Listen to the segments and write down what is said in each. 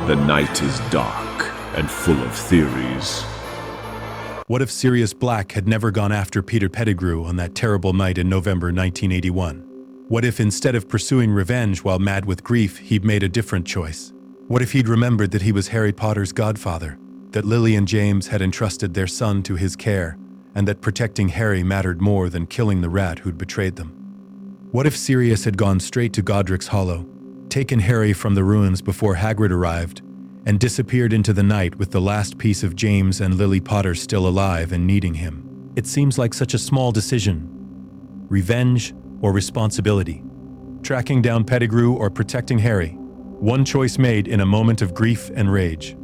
The night is dark and full of theories. What if Sirius Black had never gone after Peter Pettigrew on that terrible night in November 1981? What if instead of pursuing revenge while mad with grief, he'd made a different choice? What if he'd remembered that he was Harry Potter's godfather, that Lily and James had entrusted their son to his care, and that protecting Harry mattered more than killing the rat who'd betrayed them? What if Sirius had gone straight to Godric's Hollow, taken Harry from the ruins before Hagrid arrived, and disappeared into the night with the last piece of James and Lily Potter still alive and needing him? It seems like such a small decision. Revenge or responsibility? Tracking down Pettigrew or protecting Harry? One choice made in a moment of grief and rage.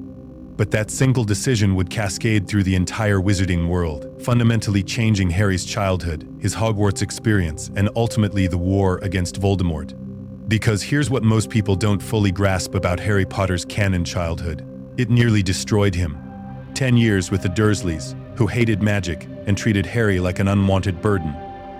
But that single decision would cascade through the entire wizarding world, fundamentally changing Harry's childhood, his Hogwarts experience, and ultimately the war against Voldemort. Because here's what most people don't fully grasp about Harry Potter's canon childhood. It nearly destroyed him. 10 years with the Dursleys, who hated magic and treated Harry like an unwanted burden.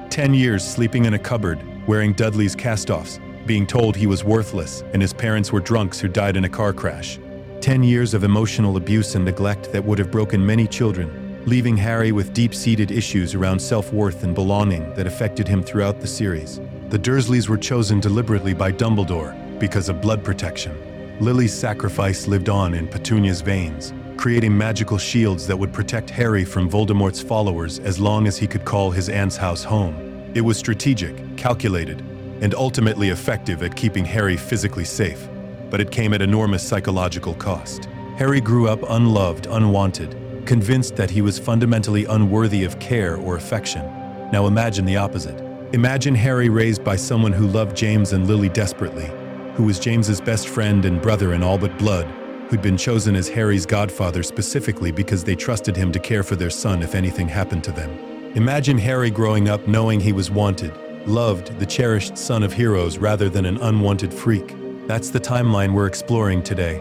10 years sleeping in a cupboard, wearing Dudley's cast-offs, being told he was worthless and his parents were drunks who died in a car crash. 10 years of emotional abuse and neglect that would have broken many children, leaving Harry with deep-seated issues around self-worth and belonging that affected him throughout the series. The Dursleys were chosen deliberately by Dumbledore because of blood protection. Lily's sacrifice lived on in Petunia's veins, creating magical shields that would protect Harry from Voldemort's followers as long as he could call his aunt's house home. It was strategic, calculated, and ultimately effective at keeping Harry physically safe, but it came at enormous psychological cost. Harry grew up unloved, unwanted, convinced that he was fundamentally unworthy of care or affection. Now imagine the opposite. Imagine Harry raised by someone who loved James and Lily desperately, who was James's best friend and brother in all but blood, who'd been chosen as Harry's godfather specifically because they trusted him to care for their son if anything happened to them. Imagine Harry growing up knowing he was wanted, loved, the cherished son of heroes rather than an unwanted freak. That's the timeline we're exploring today.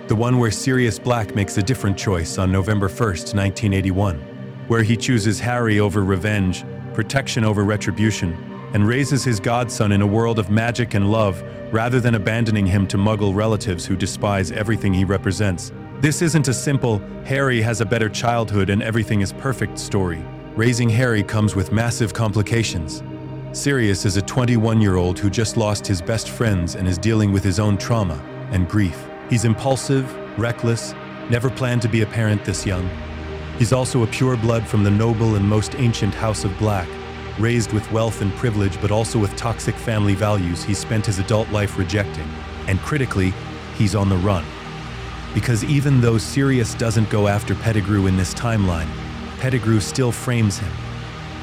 The one where Sirius Black makes a different choice on November 1st, 1981, where he chooses Harry over revenge, protection over retribution, and raises his godson in a world of magic and love rather than abandoning him to Muggle relatives who despise everything he represents. This isn't a simple, Harry has a better childhood and everything is perfect story. Raising Harry comes with massive complications. Sirius is a 21-year-old who just lost his best friends and is dealing with his own trauma and grief. He's impulsive, reckless, never planned to be a parent this young. He's also a pure blood from the noble and most ancient House of Black, raised with wealth and privilege but also with toxic family values he spent his adult life rejecting. And critically, he's on the run. Because even though Sirius doesn't go after Pettigrew in this timeline, Pettigrew still frames him,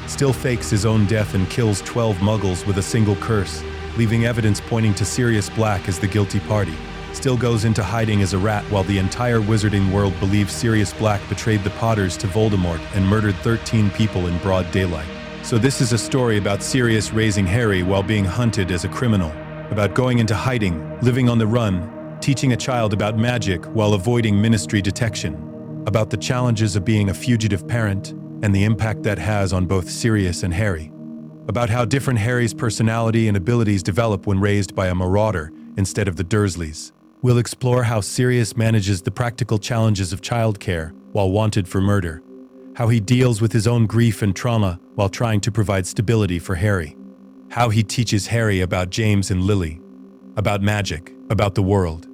still fakes his own death and kills 12 Muggles with a single curse, leaving evidence pointing to Sirius Black as the guilty party. Still goes into hiding as a rat while the entire wizarding world believes Sirius Black betrayed the Potters to Voldemort and murdered 13 people in broad daylight. So this is a story about Sirius raising Harry while being hunted as a criminal, about going into hiding, living on the run, teaching a child about magic while avoiding ministry detection, about the challenges of being a fugitive parent and the impact that has on both Sirius and Harry, about how different Harry's personality and abilities develop when raised by a marauder instead of the Dursleys. We'll explore how Sirius manages the practical challenges of childcare while wanted for murder, how he deals with his own grief and trauma while trying to provide stability for Harry, how he teaches Harry about James and Lily, about magic, about the world,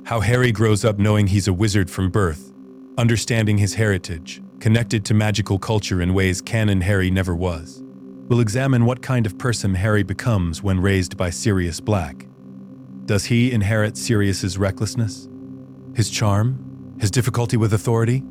how Harry grows up knowing he's a wizard from birth, understanding his heritage, connected to magical culture in ways canon Harry never was. We'll examine what kind of person Harry becomes when raised by Sirius Black. Does he inherit Sirius's recklessness? His charm? His difficulty with authority?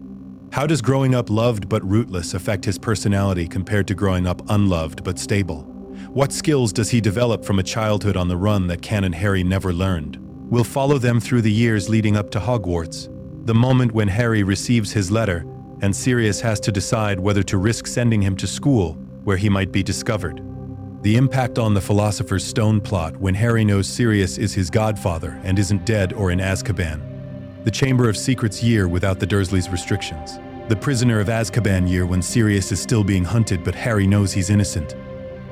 How does growing up loved but rootless affect his personality compared to growing up unloved but stable? What skills does he develop from a childhood on the run that canon Harry never learned? We'll follow them through the years leading up to Hogwarts, the moment when Harry receives his letter and Sirius has to decide whether to risk sending him to school where he might be discovered. The impact on the Philosopher's Stone plot when Harry knows Sirius is his godfather and isn't dead or in Azkaban. The Chamber of Secrets year without the Dursleys' restrictions. The Prisoner of Azkaban year when Sirius is still being hunted but Harry knows he's innocent.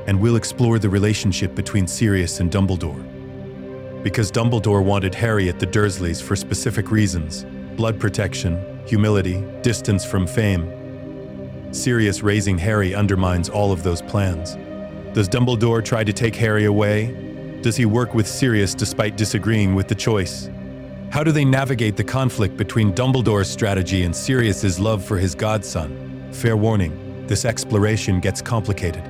And we'll explore the relationship between Sirius and Dumbledore. because Dumbledore wanted Harry at the Dursleys for specific reasons: blood protection, humility, distance from fame. Sirius raising Harry undermines all of those plans. Does Dumbledore try to take Harry away? Does he work with Sirius despite disagreeing with the choice? How do they navigate the conflict between Dumbledore's strategy and Sirius's love for his godson? Fair warning, this exploration gets complicated.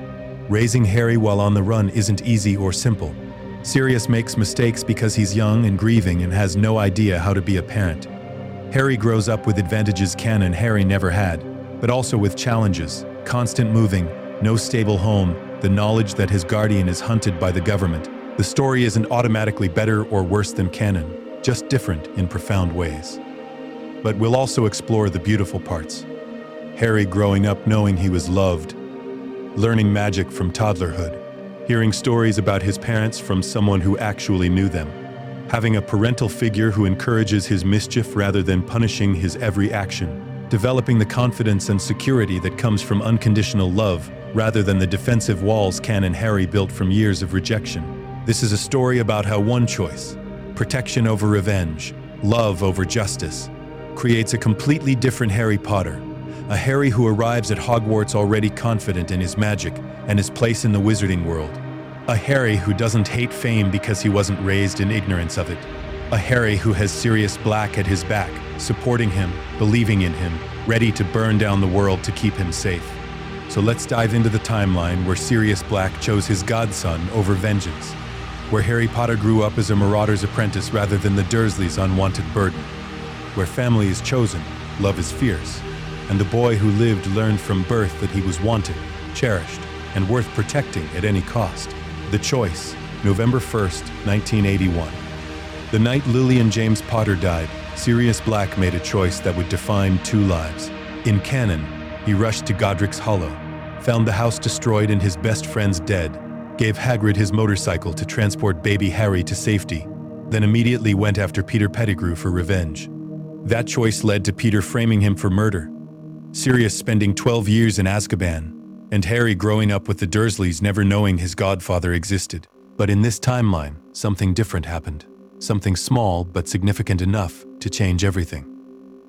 Raising Harry while on the run isn't easy or simple. Sirius makes mistakes because he's young and grieving and has no idea how to be a parent. Harry grows up with advantages Ken and Harry never had, but also with challenges: constant moving, no stable home, the knowledge that his guardian is hunted by the government. The story isn't automatically better or worse than canon, just different in profound ways. But we'll also explore the beautiful parts. Harry growing up knowing he was loved, learning magic from toddlerhood, hearing stories about his parents from someone who actually knew them, having a parental figure who encourages his mischief rather than punishing his every action, developing the confidence and security that comes from unconditional love rather than the defensive walls Ken and Harry built from years of rejection. This is a story about how one choice, protection over revenge, love over justice, creates a completely different Harry Potter, a Harry who arrives at Hogwarts already confident in his magic and his place in the wizarding world, a Harry who doesn't hate fame because he wasn't raised in ignorance of it, a Harry who has Sirius Black at his back, supporting him, believing in him, ready to burn down the world to keep him safe. So let's dive into the timeline where Sirius Black chose his godson over vengeance, where Harry Potter grew up as a marauder's apprentice rather than the Dursleys' unwanted burden, where family is chosen, love is fierce, and the boy who lived learned from birth that he was wanted, cherished, and worth protecting at any cost. The Choice, November 1st, 1981. The night Lily and James Potter died, Sirius Black made a choice that would define two lives. In canon, he rushed to Godric's Hollow, found the house destroyed and his best friends dead, gave Hagrid his motorcycle to transport baby Harry to safety, then immediately went after Peter Pettigrew for revenge. That choice led to Peter framing him for murder, Sirius spending 12 years in Azkaban, and Harry growing up with the Dursleys never knowing his godfather existed. But in this timeline, something different happened. Something small but significant enough to change everything.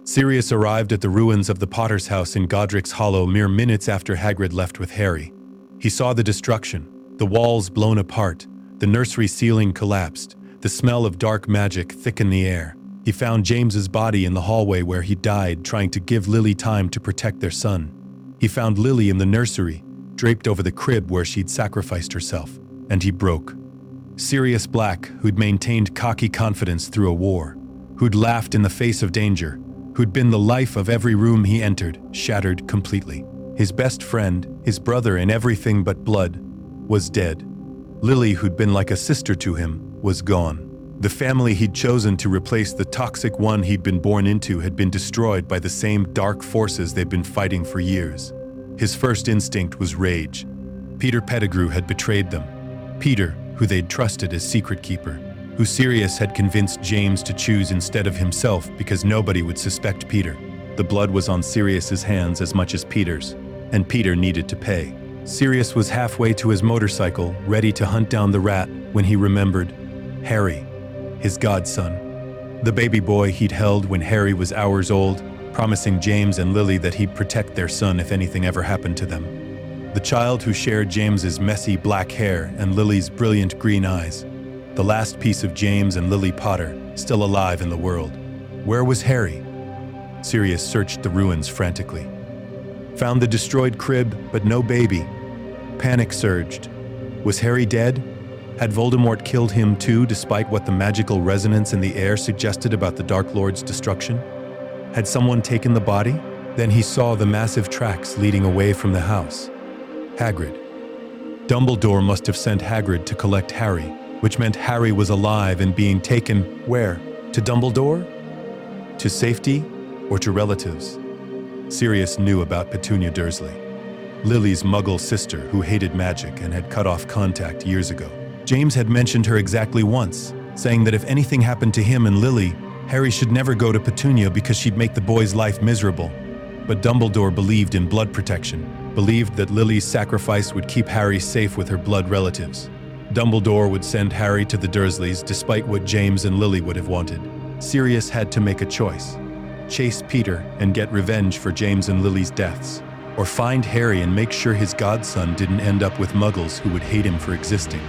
Sirius arrived at the ruins of the Potter's house in Godric's Hollow mere minutes after Hagrid left with Harry. He saw the destruction, the walls blown apart, the nursery ceiling collapsed, the smell of dark magic thickened the air. He found James's body in the hallway where he died trying to give Lily time to protect their son. He found Lily in the nursery, draped over the crib where she'd sacrificed herself, and he broke. Sirius Black, who'd maintained cocky confidence through a war, who'd laughed in the face of danger, who'd been the life of every room he entered, shattered completely. His best friend, his brother in everything but blood, was dead. Lily, who'd been like a sister to him, was gone. The family he'd chosen to replace the toxic one he'd been born into had been destroyed by the same dark forces they'd been fighting for years. His first instinct was rage. Peter Pettigrew had betrayed them. Peter, who they'd trusted as secret keeper, who Sirius had convinced James to choose instead of himself because nobody would suspect Peter. The blood was on Sirius's hands as much as Peter's, and Peter needed to pay. Sirius was halfway to his motorcycle, ready to hunt down the rat, when he remembered Harry, his godson, the baby boy he'd held when Harry was hours old, promising James and Lily that he'd protect their son if anything ever happened to them. The child who shared James's messy black hair and Lily's brilliant green eyes. The last piece of James and Lily Potter, still alive in the world. Where was Harry? Sirius searched the ruins frantically. Found the destroyed crib, but no baby. Panic surged. Was Harry dead? Had Voldemort killed him too, despite what the magical resonance in the air suggested about the Dark Lord's destruction? Had someone taken the body? Then he saw the massive tracks leading away from the house. Hagrid. Dumbledore must have sent Hagrid to collect Harry, which meant Harry was alive and being taken where? To Dumbledore? To safety? Or to relatives? Sirius knew about Petunia Dursley, Lily's muggle sister who hated magic and had cut off contact years ago. James had mentioned her exactly once, saying that if anything happened to him and Lily, Harry should never go to Petunia because she'd make the boy's life miserable. But Dumbledore believed in blood protection, believed that Lily's sacrifice would keep Harry safe with her blood relatives. Dumbledore would send Harry to the Dursleys despite what James and Lily would have wanted. Sirius had to make a choice: chase Peter and get revenge for James and Lily's deaths, or find Harry and make sure his godson didn't end up with muggles who would hate him for existing.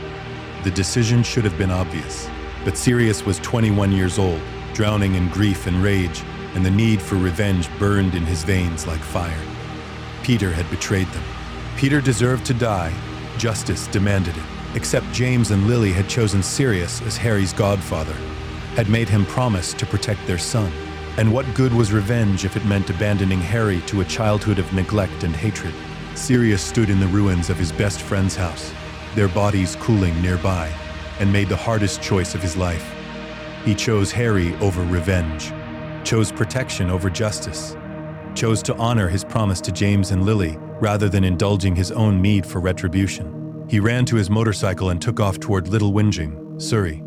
The decision should have been obvious, but Sirius was 21 years old, drowning in grief and rage, and the need for revenge burned in his veins like fire. Peter had betrayed them. Peter deserved to die. Justice demanded it. Except James and Lily had chosen Sirius as Harry's godfather, had made him promise to protect their son. And what good was revenge if it meant abandoning Harry to a childhood of neglect and hatred? Sirius stood in the ruins of his best friend's house, their bodies cooling nearby, and made the hardest choice of his life. He chose Harry over revenge, chose protection over justice, chose to honor his promise to James and Lily rather than indulging his own need for retribution. He ran to his motorcycle and took off toward Little Whinging, Surrey.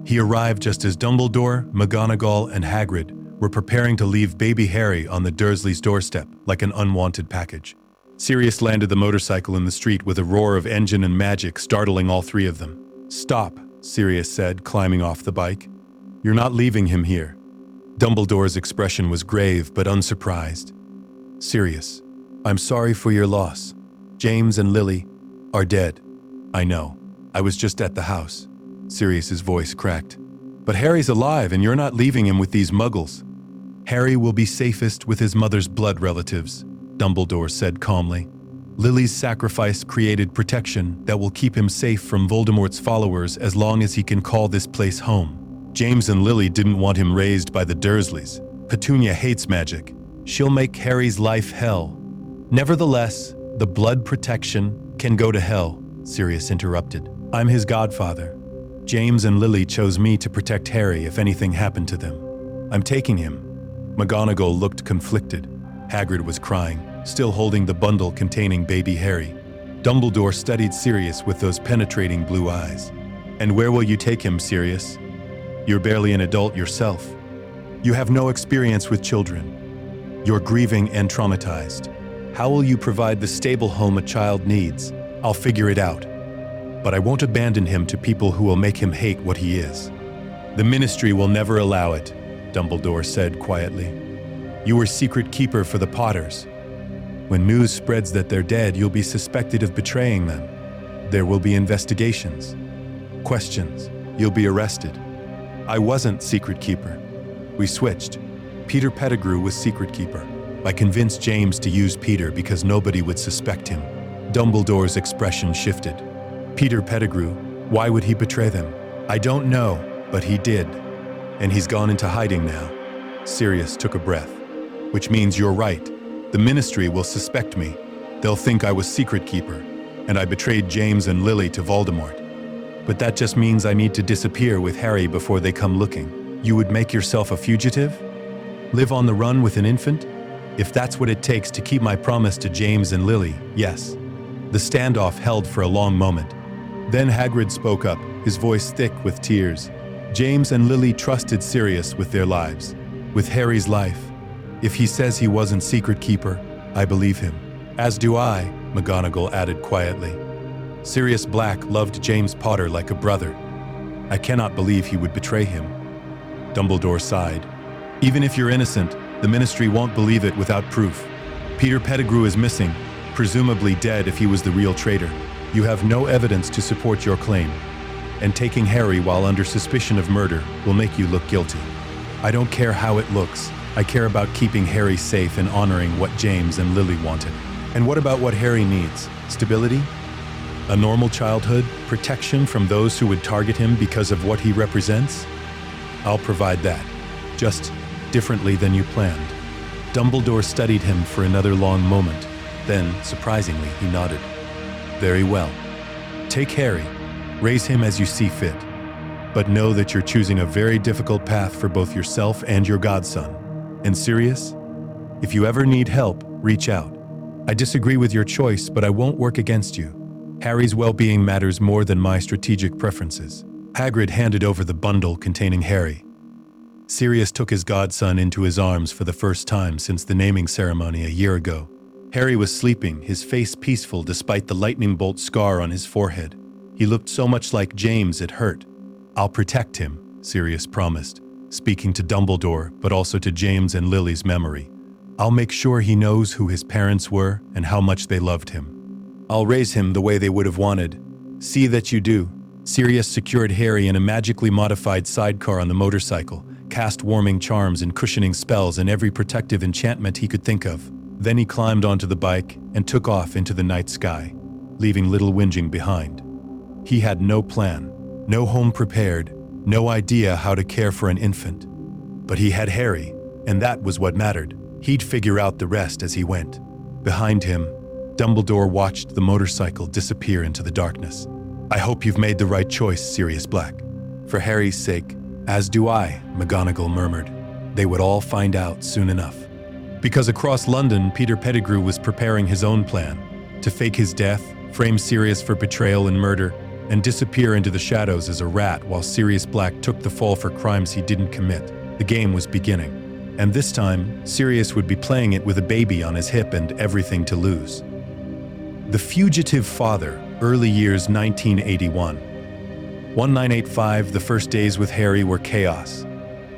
He arrived just as Dumbledore, McGonagall, and Hagrid were preparing to leave baby Harry on the Dursleys' doorstep like an unwanted package. Sirius landed the motorcycle in the street with a roar of engine and magic, startling all three of them. "Stop," Sirius said, climbing off the bike. "You're not leaving him here." Dumbledore's expression was grave but unsurprised. "Sirius, I'm sorry for your loss. James and Lily are dead." "I know. I was just at the house." Sirius's voice cracked. "But Harry's alive and you're not leaving him with these muggles." "Harry will be safest with his mother's blood relatives," Dumbledore said calmly. "Lily's sacrifice created protection that will keep him safe from Voldemort's followers as long as he can call this place home. James and Lily didn't want him raised by the Dursleys. Petunia hates magic. She'll make Harry's life hell." "Nevertheless, the blood protection can go to hell," Sirius interrupted. "I'm his godfather. James and Lily chose me to protect Harry if anything happened to them. I'm taking him." McGonagall looked conflicted. Hagrid was crying, still holding the bundle containing baby Harry. Dumbledore studied Sirius with those penetrating blue eyes. "And where will you take him, Sirius? You're barely an adult yourself. You have no experience with children. You're grieving and traumatized. How will you provide the stable home a child needs? I'll figure it out. But I won't abandon him to people who will make him hate what he is." "The Ministry will never allow it," Dumbledore said quietly. "You were secret keeper for the Potters. When news spreads that they're dead, you'll be suspected of betraying them. There will be investigations, questions. You'll be arrested." "I wasn't secret keeper. We switched. Peter Pettigrew was secret keeper. I convinced James to use Peter because nobody would suspect him." Dumbledore's expression shifted. "Peter Pettigrew, why would he betray them?" "I don't know, but he did. And he's gone into hiding now." Sirius took a breath. "Which means you're right. The Ministry will suspect me. They'll think I was secret keeper, and I betrayed James and Lily to Voldemort. But that just means I need to disappear with Harry before they come looking." "You would make yourself a fugitive? Live on the run with an infant?" "If that's what it takes to keep my promise to James and Lily, yes." The standoff held for a long moment. Then Hagrid spoke up, his voice thick with tears. "James and Lily trusted Sirius with their lives, with Harry's life. If he says he wasn't secret keeper, I believe him." "As do I," McGonagall added quietly. "Sirius Black loved James Potter like a brother. I cannot believe he would betray him." Dumbledore sighed. "Even if you're innocent, the Ministry won't believe it without proof. Peter Pettigrew is missing, presumably dead if he was the real traitor. You have no evidence to support your claim, and taking Harry while under suspicion of murder will make you look guilty. I don't care how it looks. I care about keeping Harry safe and honoring what James and Lily wanted." "And what about what Harry needs? Stability? A normal childhood? Protection from those who would target him because of what he represents? I'll provide that, just differently than you planned." Dumbledore studied him for another long moment. Then, surprisingly, he nodded. "Very well. Take Harry. Raise him as you see fit. But know that you're choosing a very difficult path for both yourself and your godson. And Sirius, if you ever need help, reach out. I disagree with your choice, but I won't work against you. Harry's well-being matters more than my strategic preferences." Hagrid handed over the bundle containing Harry. Sirius took his godson into his arms for the first time since the naming ceremony a year ago. Harry was sleeping, his face peaceful despite the lightning bolt scar on his forehead. He looked so much like James it hurt. "I'll protect him," Sirius promised, speaking to Dumbledore but also to James and Lily's memory. "I'll make sure he knows who his parents were and how much they loved him. I'll raise him the way they would have wanted. See that you do." Sirius secured Harry in a magically modified sidecar on the motorcycle, cast warming charms and cushioning spells and every protective enchantment he could think of. Then he climbed onto the bike and took off into the night sky, leaving little Whinging behind. He had no plan, no home prepared, no idea how to care for an infant. But he had Harry, and that was what mattered. He'd figure out the rest as he went. Behind him, Dumbledore watched the motorcycle disappear into the darkness. "I hope you've made the right choice, Sirius Black." "For Harry's sake, as do I," McGonagall murmured. They would all find out soon enough. Because across London, Peter Pettigrew was preparing his own plan to fake his death, frame Sirius for betrayal and murder, and disappear into the shadows as a rat while Sirius Black took the fall for crimes he didn't commit. The game was beginning. And this time, Sirius would be playing it with a baby on his hip and everything to lose. The Fugitive Father, early years 1981. 1985, the first days with Harry were chaos.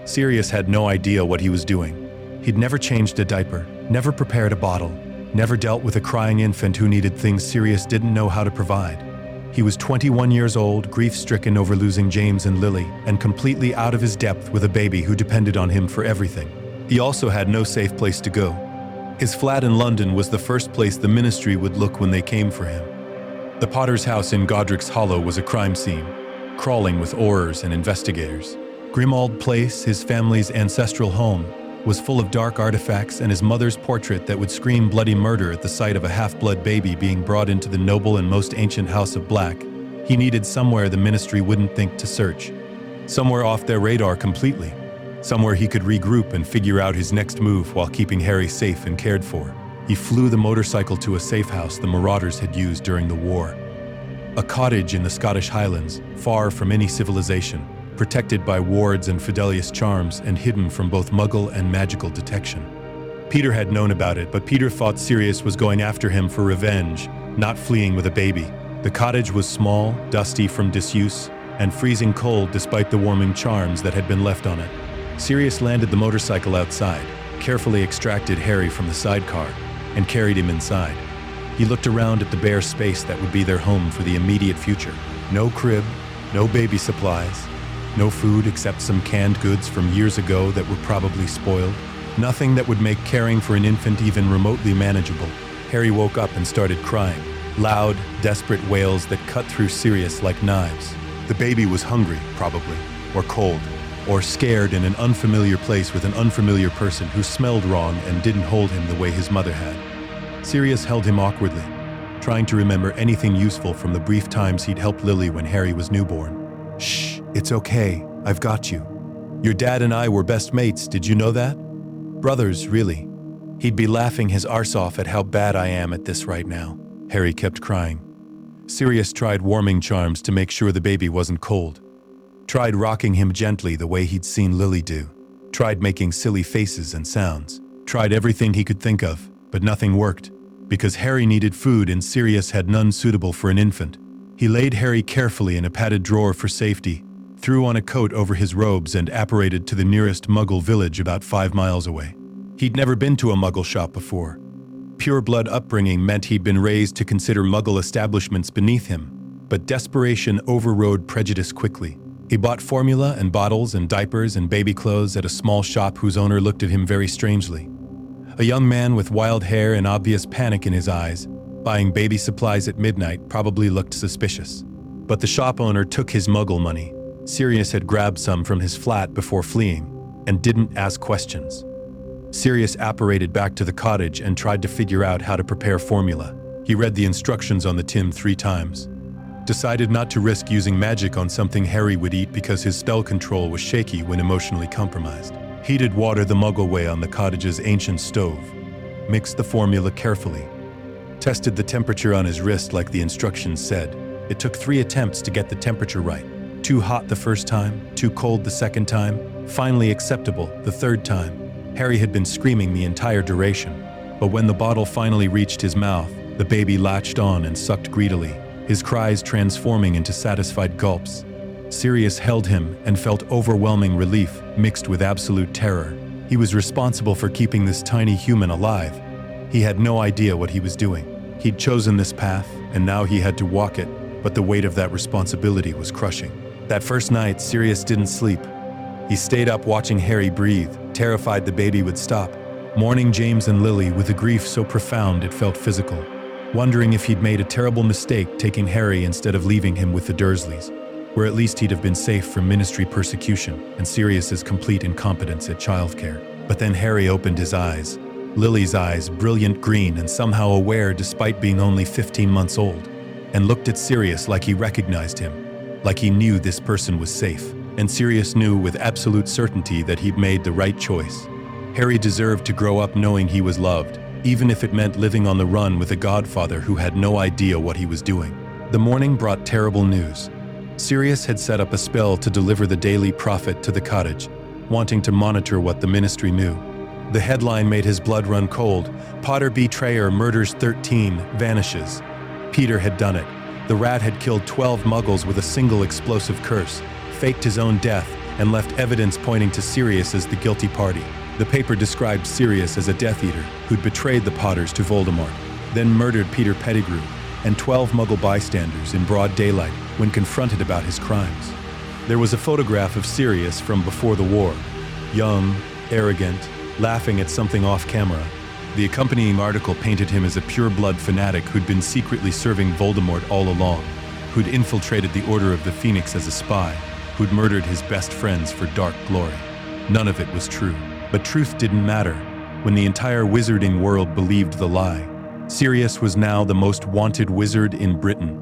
Sirius had no idea what he was doing. He'd never changed a diaper, never prepared a bottle, never dealt with a crying infant who needed things Sirius didn't know how to provide. He was 21 years old, grief-stricken over losing James and Lily, and completely out of his depth with a baby who depended on him for everything. He also had no safe place to go. His flat in London was the first place the Ministry would look when they came for him. The Potter's house in Godric's Hollow was a crime scene, crawling with Aurors and investigators. Grimmauld Place, his family's ancestral home, was full of dark artifacts and his mother's portrait that would scream bloody murder at the sight of a half-blood baby being brought into the noble and most ancient House of Black. He needed somewhere the Ministry wouldn't think to search. Somewhere off their radar completely. Somewhere he could regroup and figure out his next move while keeping Harry safe and cared for. He flew the motorcycle to a safe house the Marauders had used during the war. A cottage in the Scottish Highlands, far from any civilization, protected by wards and Fidelius charms and hidden from both Muggle and magical detection. Peter had known about it, but Peter thought Sirius was going after him for revenge, not fleeing with a baby. The cottage was small, dusty from disuse, and freezing cold despite the warming charms that had been left on it. Sirius landed the motorcycle outside, carefully extracted Harry from the sidecar, and carried him inside. He looked around at the bare space that would be their home for the immediate future. No crib, no baby supplies, no food except some canned goods from years ago that were probably spoiled. Nothing that would make caring for an infant even remotely manageable. Harry woke up and started crying. Loud, desperate wails that cut through Sirius like knives. The baby was hungry, probably, or cold, or scared in an unfamiliar place with an unfamiliar person who smelled wrong and didn't hold him the way his mother had. Sirius held him awkwardly, trying to remember anything useful from the brief times he'd helped Lily when Harry was newborn. "Shh, it's okay, I've got you. Your dad and I were best mates, did you know that? Brothers, really. He'd be laughing his arse off at how bad I am at this right now." Harry kept crying. Sirius tried warming charms to make sure the baby wasn't cold. Tried rocking him gently the way he'd seen Lily do. Tried making silly faces and sounds. Tried everything he could think of, but nothing worked. Because Harry needed food and Sirius had none suitable for an infant. He laid Harry carefully in a padded drawer for safety, threw on a coat over his robes and apparated to the nearest Muggle village about 5 miles away. He'd never been to a Muggle shop before. Pure-blood upbringing meant he'd been raised to consider Muggle establishments beneath him, but desperation overrode prejudice quickly. He bought formula and bottles and diapers and baby clothes at a small shop whose owner looked at him very strangely. A young man with wild hair and obvious panic in his eyes, buying baby supplies at midnight probably looked suspicious. But the shop owner took his Muggle money. Sirius had grabbed some from his flat before fleeing, and didn't ask questions. Sirius apparated back to the cottage and tried to figure out how to prepare formula. He read the instructions on the tin 3 times. Decided not to risk using magic on something Harry would eat because his spell control was shaky when emotionally compromised. Heated water the Muggle way on the cottage's ancient stove. Mixed the formula carefully. Tested the temperature on his wrist like the instructions said. It took 3 attempts to get the temperature right. Too hot the first time, too cold the second time, finally acceptable the third time. Harry had been screaming the entire duration, but when the bottle finally reached his mouth, the baby latched on and sucked greedily, his cries transforming into satisfied gulps. Sirius held him and felt overwhelming relief mixed with absolute terror. He was responsible for keeping this tiny human alive. He had no idea what he was doing. He'd chosen this path, and now he had to walk it, but the weight of that responsibility was crushing. That first night, Sirius didn't sleep. He stayed up watching Harry breathe, terrified the baby would stop, mourning James and Lily with a grief so profound it felt physical, wondering if he'd made a terrible mistake taking Harry instead of leaving him with the Dursleys, where at least he'd have been safe from ministry persecution and Sirius's complete incompetence at childcare. But then Harry opened his eyes, Lily's eyes brilliant green and somehow aware despite being only 15 months old, and looked at Sirius like he recognized him, like he knew this person was safe. And Sirius knew with absolute certainty that he'd made the right choice. Harry deserved to grow up knowing he was loved, even if it meant living on the run with a godfather who had no idea what he was doing. The morning brought terrible news. Sirius had set up a spell to deliver the Daily Prophet to the cottage, wanting to monitor what the ministry knew. The headline made his blood run cold. Potter betrayer murders 13, vanishes. Peter had done it. The rat had killed 12 muggles with a single explosive curse, faked his own death, and left evidence pointing to Sirius as the guilty party. The paper described Sirius as a Death Eater who'd betrayed the Potters to Voldemort, then murdered Peter Pettigrew and 12 Muggle bystanders in broad daylight when confronted about his crimes. There was a photograph of Sirius from before the war, young, arrogant, laughing at something off camera. The accompanying article painted him as a pure-blood fanatic who'd been secretly serving Voldemort all along, who'd infiltrated the Order of the Phoenix as a spy, who'd murdered his best friends for dark glory. None of it was true. But truth didn't matter when the entire wizarding world believed the lie. Sirius was now the most wanted wizard in Britain.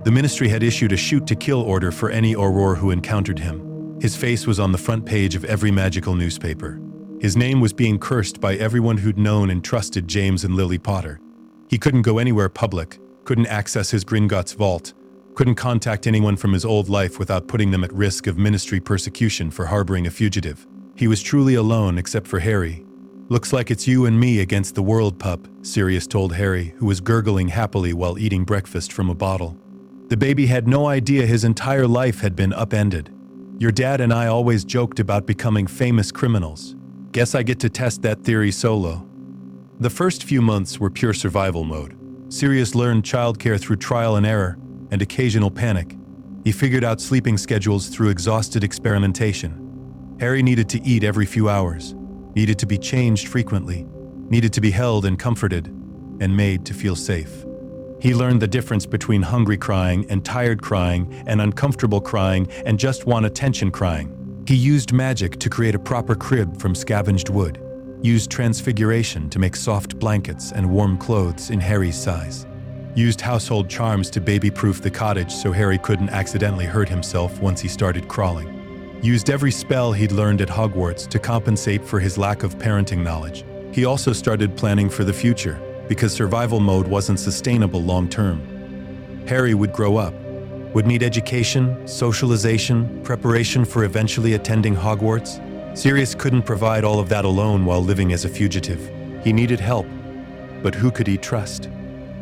The ministry had issued a shoot-to-kill order for any Auror who encountered him. His face was on the front page of every magical newspaper. His name was being cursed by everyone who'd known and trusted James and Lily Potter. He couldn't go anywhere public, couldn't access his Gringotts vault, couldn't contact anyone from his old life without putting them at risk of ministry persecution for harboring a fugitive. He was truly alone except for Harry. "Looks like it's you and me against the world, pup," Sirius told Harry, who was gurgling happily while eating breakfast from a bottle. The baby had no idea his entire life had been upended. "Your dad and I always joked about becoming famous criminals. Guess I get to test that theory solo." The first few months were pure survival mode. Sirius learned childcare through trial and error and occasional panic. He figured out sleeping schedules through exhausted experimentation. Harry needed to eat every few hours, needed to be changed frequently, needed to be held and comforted, and made to feel safe. He learned the difference between hungry crying and tired crying and uncomfortable crying and just want attention crying. He used magic to create a proper crib from scavenged wood, used transfiguration to make soft blankets and warm clothes in Harry's size, used household charms to baby-proof the cottage so Harry couldn't accidentally hurt himself once he started crawling, used every spell he'd learned at Hogwarts to compensate for his lack of parenting knowledge. He also started planning for the future, because survival mode wasn't sustainable long-term. Harry would grow up, would need education, socialization, preparation for eventually attending Hogwarts. Sirius couldn't provide all of that alone while living as a fugitive. He needed help, but who could he trust?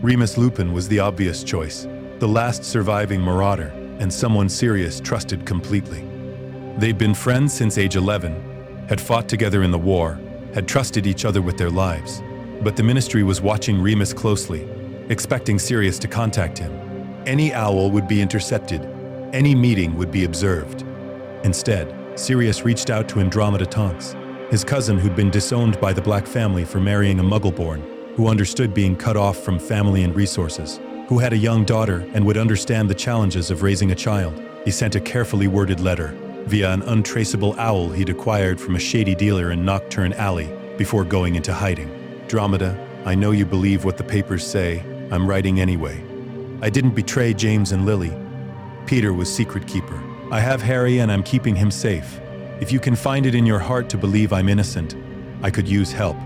Remus Lupin was the obvious choice, the last surviving marauder, and someone Sirius trusted completely. They'd been friends since age 11, had fought together in the war, had trusted each other with their lives. But the ministry was watching Remus closely, expecting Sirius to contact him. Any owl would be intercepted, any meeting would be observed. Instead, Sirius reached out to Andromeda Tonks, his cousin who'd been disowned by the Black family for marrying a Muggle-born, who understood being cut off from family and resources, who had a young daughter and would understand the challenges of raising a child. He sent a carefully worded letter via an untraceable owl he'd acquired from a shady dealer in Nocturne Alley before going into hiding. "Andromeda, I know you believe what the papers say. I'm writing anyway. I didn't betray James and Lily. Peter was secret keeper. I have Harry and I'm keeping him safe. If you can find it in your heart to believe I'm innocent, I could use help.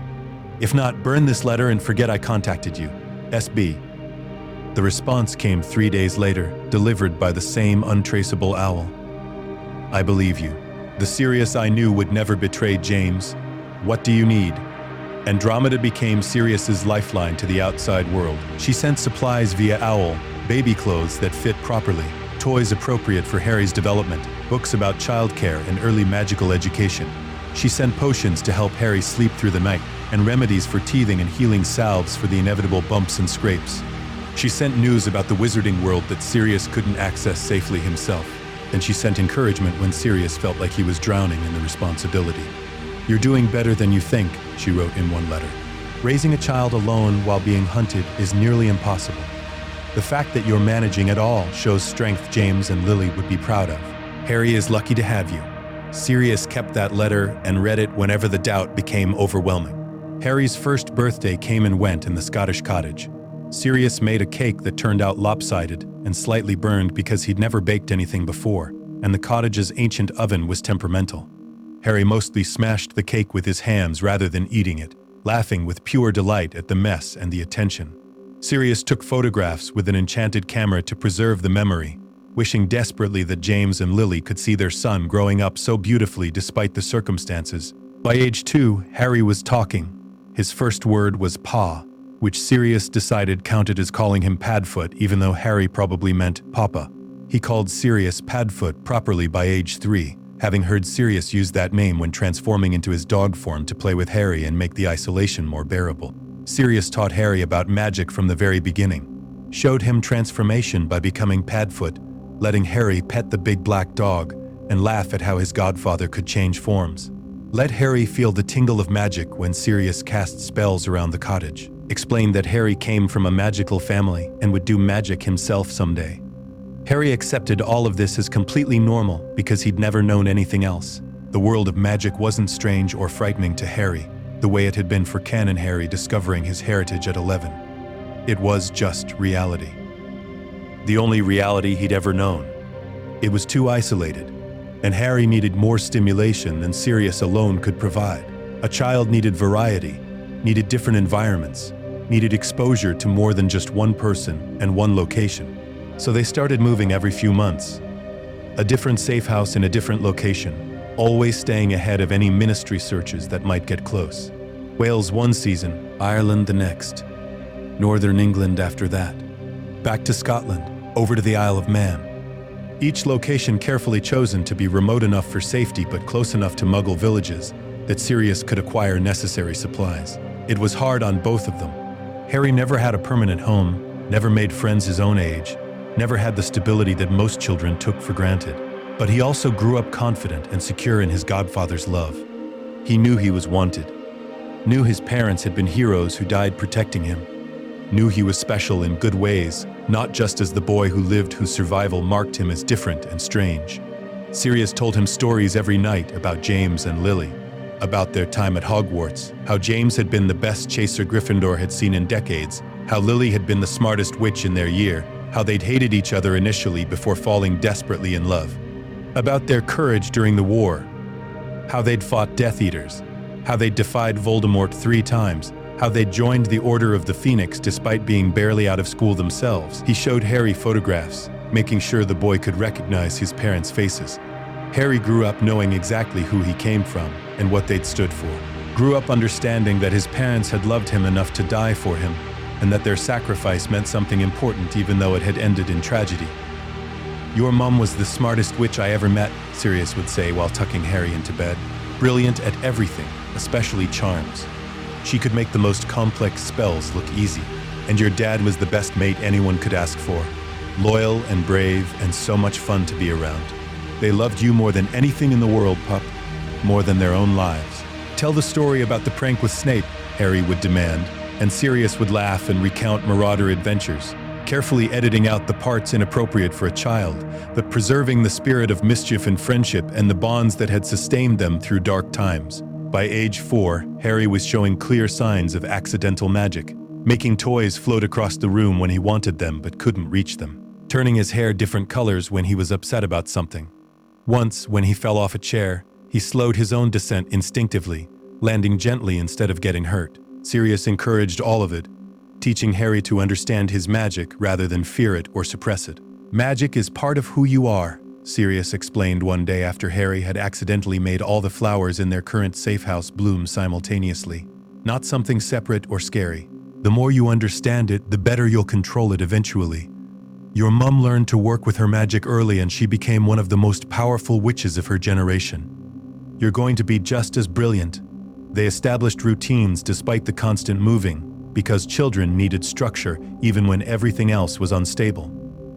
If not, burn this letter and forget I contacted you. SB." The response came 3 days later, delivered by the same untraceable owl. "I believe you. The Sirius I knew would never betray James. What do you need?" Andromeda became Sirius's lifeline to the outside world. She sent supplies via owl, baby clothes that fit properly, toys appropriate for Harry's development, books about childcare and early magical education. She sent potions to help Harry sleep through the night, and remedies for teething and healing salves for the inevitable bumps and scrapes. She sent news about the wizarding world that Sirius couldn't access safely himself, and she sent encouragement when Sirius felt like he was drowning in the responsibility. "You're doing better than you think," she wrote in one letter. "Raising a child alone while being hunted is nearly impossible. The fact that you're managing at all shows strength James and Lily would be proud of. Harry is lucky to have you." Sirius kept that letter and read it whenever the doubt became overwhelming. Harry's first birthday came and went in the Scottish cottage. Sirius made a cake that turned out lopsided and slightly burned because he'd never baked anything before, and the cottage's ancient oven was temperamental. Harry mostly smashed the cake with his hands rather than eating it, laughing with pure delight at the mess and the attention. Sirius took photographs with an enchanted camera to preserve the memory, wishing desperately that James and Lily could see their son growing up so beautifully despite the circumstances. By age 2, Harry was talking. His first word was "Pa," which Sirius decided counted as calling him Padfoot, even though Harry probably meant Papa. He called Sirius Padfoot properly by age 3, having heard Sirius use that name when transforming into his dog form to play with Harry and make the isolation more bearable. Sirius taught Harry about magic from the very beginning, showed him transformation by becoming Padfoot, letting Harry pet the big black dog and laugh at how his godfather could change forms. Let Harry feel the tingle of magic when Sirius cast spells around the cottage. Explained that Harry came from a magical family and would do magic himself someday. Harry accepted all of this as completely normal because he'd never known anything else. The world of magic wasn't strange or frightening to Harry, the way it had been for Ken and Harry discovering his heritage at 11. It was just reality. The only reality he'd ever known. It was too isolated, and Harry needed more stimulation than Sirius alone could provide. A child needed variety, needed different environments, needed exposure to more than just one person and one location. So they started moving every few months. A different safe house in a different location, always staying ahead of any ministry searches that might get close. Wales one season, Ireland the next, Northern England after that, back to Scotland, over to the Isle of Man. Each location carefully chosen to be remote enough for safety but close enough to Muggle villages that Sirius could acquire necessary supplies. It was hard on both of them. Harry never had a permanent home, never made friends his own age, never had the stability that most children took for granted. But he also grew up confident and secure in his godfather's love. He knew he was wanted, knew his parents had been heroes who died protecting him, knew he was special in good ways, not just as the boy who lived whose survival marked him as different and strange. Sirius told him stories every night about James and Lily, about their time at Hogwarts, how James had been the best chaser Gryffindor had seen in decades, how Lily had been the smartest witch in their year, how they'd hated each other initially before falling desperately in love, about their courage during the war, how they'd fought Death Eaters, how they'd defied Voldemort 3 times, how they'd joined the Order of the Phoenix despite being barely out of school themselves. He showed Harry photographs, making sure the boy could recognize his parents' faces. Harry grew up knowing exactly who he came from and what they'd stood for. Grew up understanding that his parents had loved him enough to die for him, and that their sacrifice meant something important even though it had ended in tragedy. "Your mum was the smartest witch I ever met," Sirius would say while tucking Harry into bed. "Brilliant at everything, especially charms. She could make the most complex spells look easy. And your dad was the best mate anyone could ask for. Loyal and brave and so much fun to be around. They loved you more than anything in the world, pup. More than their own lives." "Tell the story about the prank with Snape," Harry would demand, and Sirius would laugh and recount marauder adventures, carefully editing out the parts inappropriate for a child, but preserving the spirit of mischief and friendship and the bonds that had sustained them through dark times. By age 4, Harry was showing clear signs of accidental magic, making toys float across the room when he wanted them but couldn't reach them, turning his hair different colors when he was upset about something. Once, when he fell off a chair, he slowed his own descent instinctively, landing gently instead of getting hurt. Sirius encouraged all of it, teaching Harry to understand his magic rather than fear it or suppress it. "Magic is part of who you are," Sirius explained one day after Harry had accidentally made all the flowers in their current safe house bloom simultaneously. "Not something separate or scary. The more you understand it, the better you'll control it eventually. Your mum learned to work with her magic early and she became one of the most powerful witches of her generation. You're going to be just as brilliant. They established routines despite the constant moving, because children needed structure even when everything else was unstable.